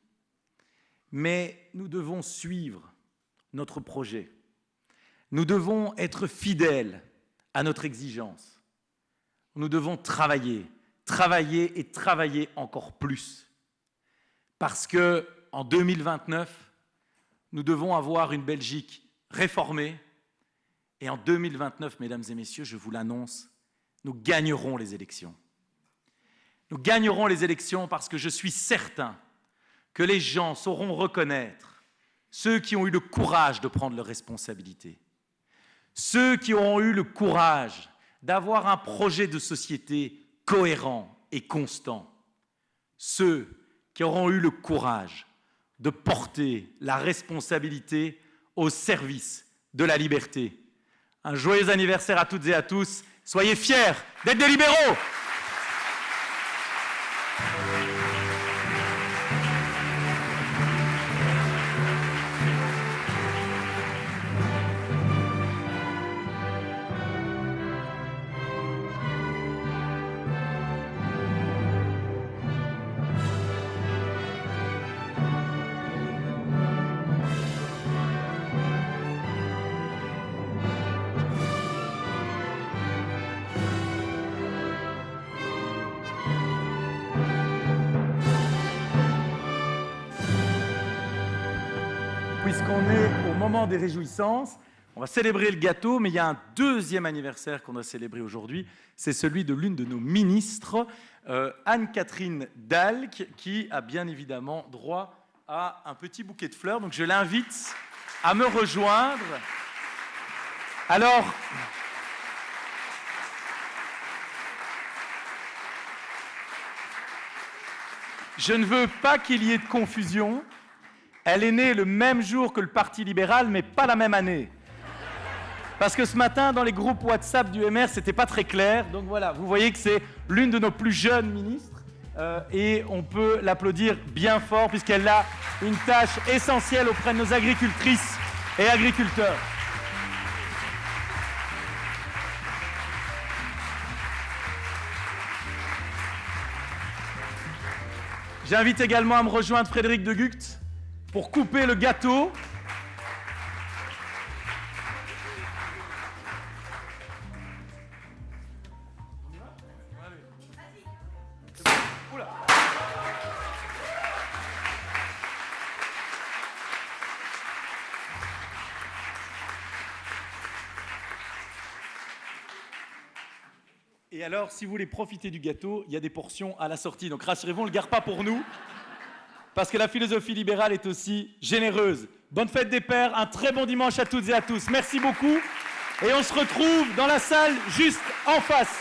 Mais nous devons suivre notre projet. Nous devons être fidèles à notre exigence. Nous devons travailler et travailler encore plus. Parce qu'en 2029, nous devons avoir une Belgique réformée. Et en 2029, mesdames et messieurs, je vous l'annonce, nous gagnerons les élections. Nous gagnerons les élections parce que je suis certain que les gens sauront reconnaître ceux qui ont eu le courage de prendre leurs responsabilités, ceux qui auront eu le courage d'avoir un projet de société cohérent et constant, ceux qui auront eu le courage de porter la responsabilité au service de la liberté. Un joyeux anniversaire à toutes et à tous. Soyez fiers d'être des libéraux. Puisqu'on est au moment des réjouissances, on va célébrer le gâteau, mais il y a un deuxième anniversaire qu'on doit célébrer aujourd'hui, c'est celui de l'une de nos ministres, Anne-Catherine Dalck, qui a bien évidemment droit à un petit bouquet de fleurs. Donc je l'invite à me rejoindre. Alors, je ne veux pas qu'il y ait de confusion. Elle est née le même jour que le Parti libéral, mais pas la même année. Parce que ce matin, dans les groupes WhatsApp du MR, c'était pas très clair. Donc voilà, vous voyez que c'est l'une de nos plus jeunes ministres. Et on peut l'applaudir bien fort, puisqu'elle a une tâche essentielle auprès de nos agricultrices et agriculteurs. J'invite également à me rejoindre Frédéric de Gucht pour couper le gâteau. Et alors, si vous voulez profiter du gâteau, il y a des portions à la sortie. Donc rassurez-vous, on ne le garde pas pour nous. Parce que la philosophie libérale est aussi généreuse. Bonne fête des pères, un très bon dimanche à toutes et à tous. Merci beaucoup. Et on se retrouve dans la salle juste en face.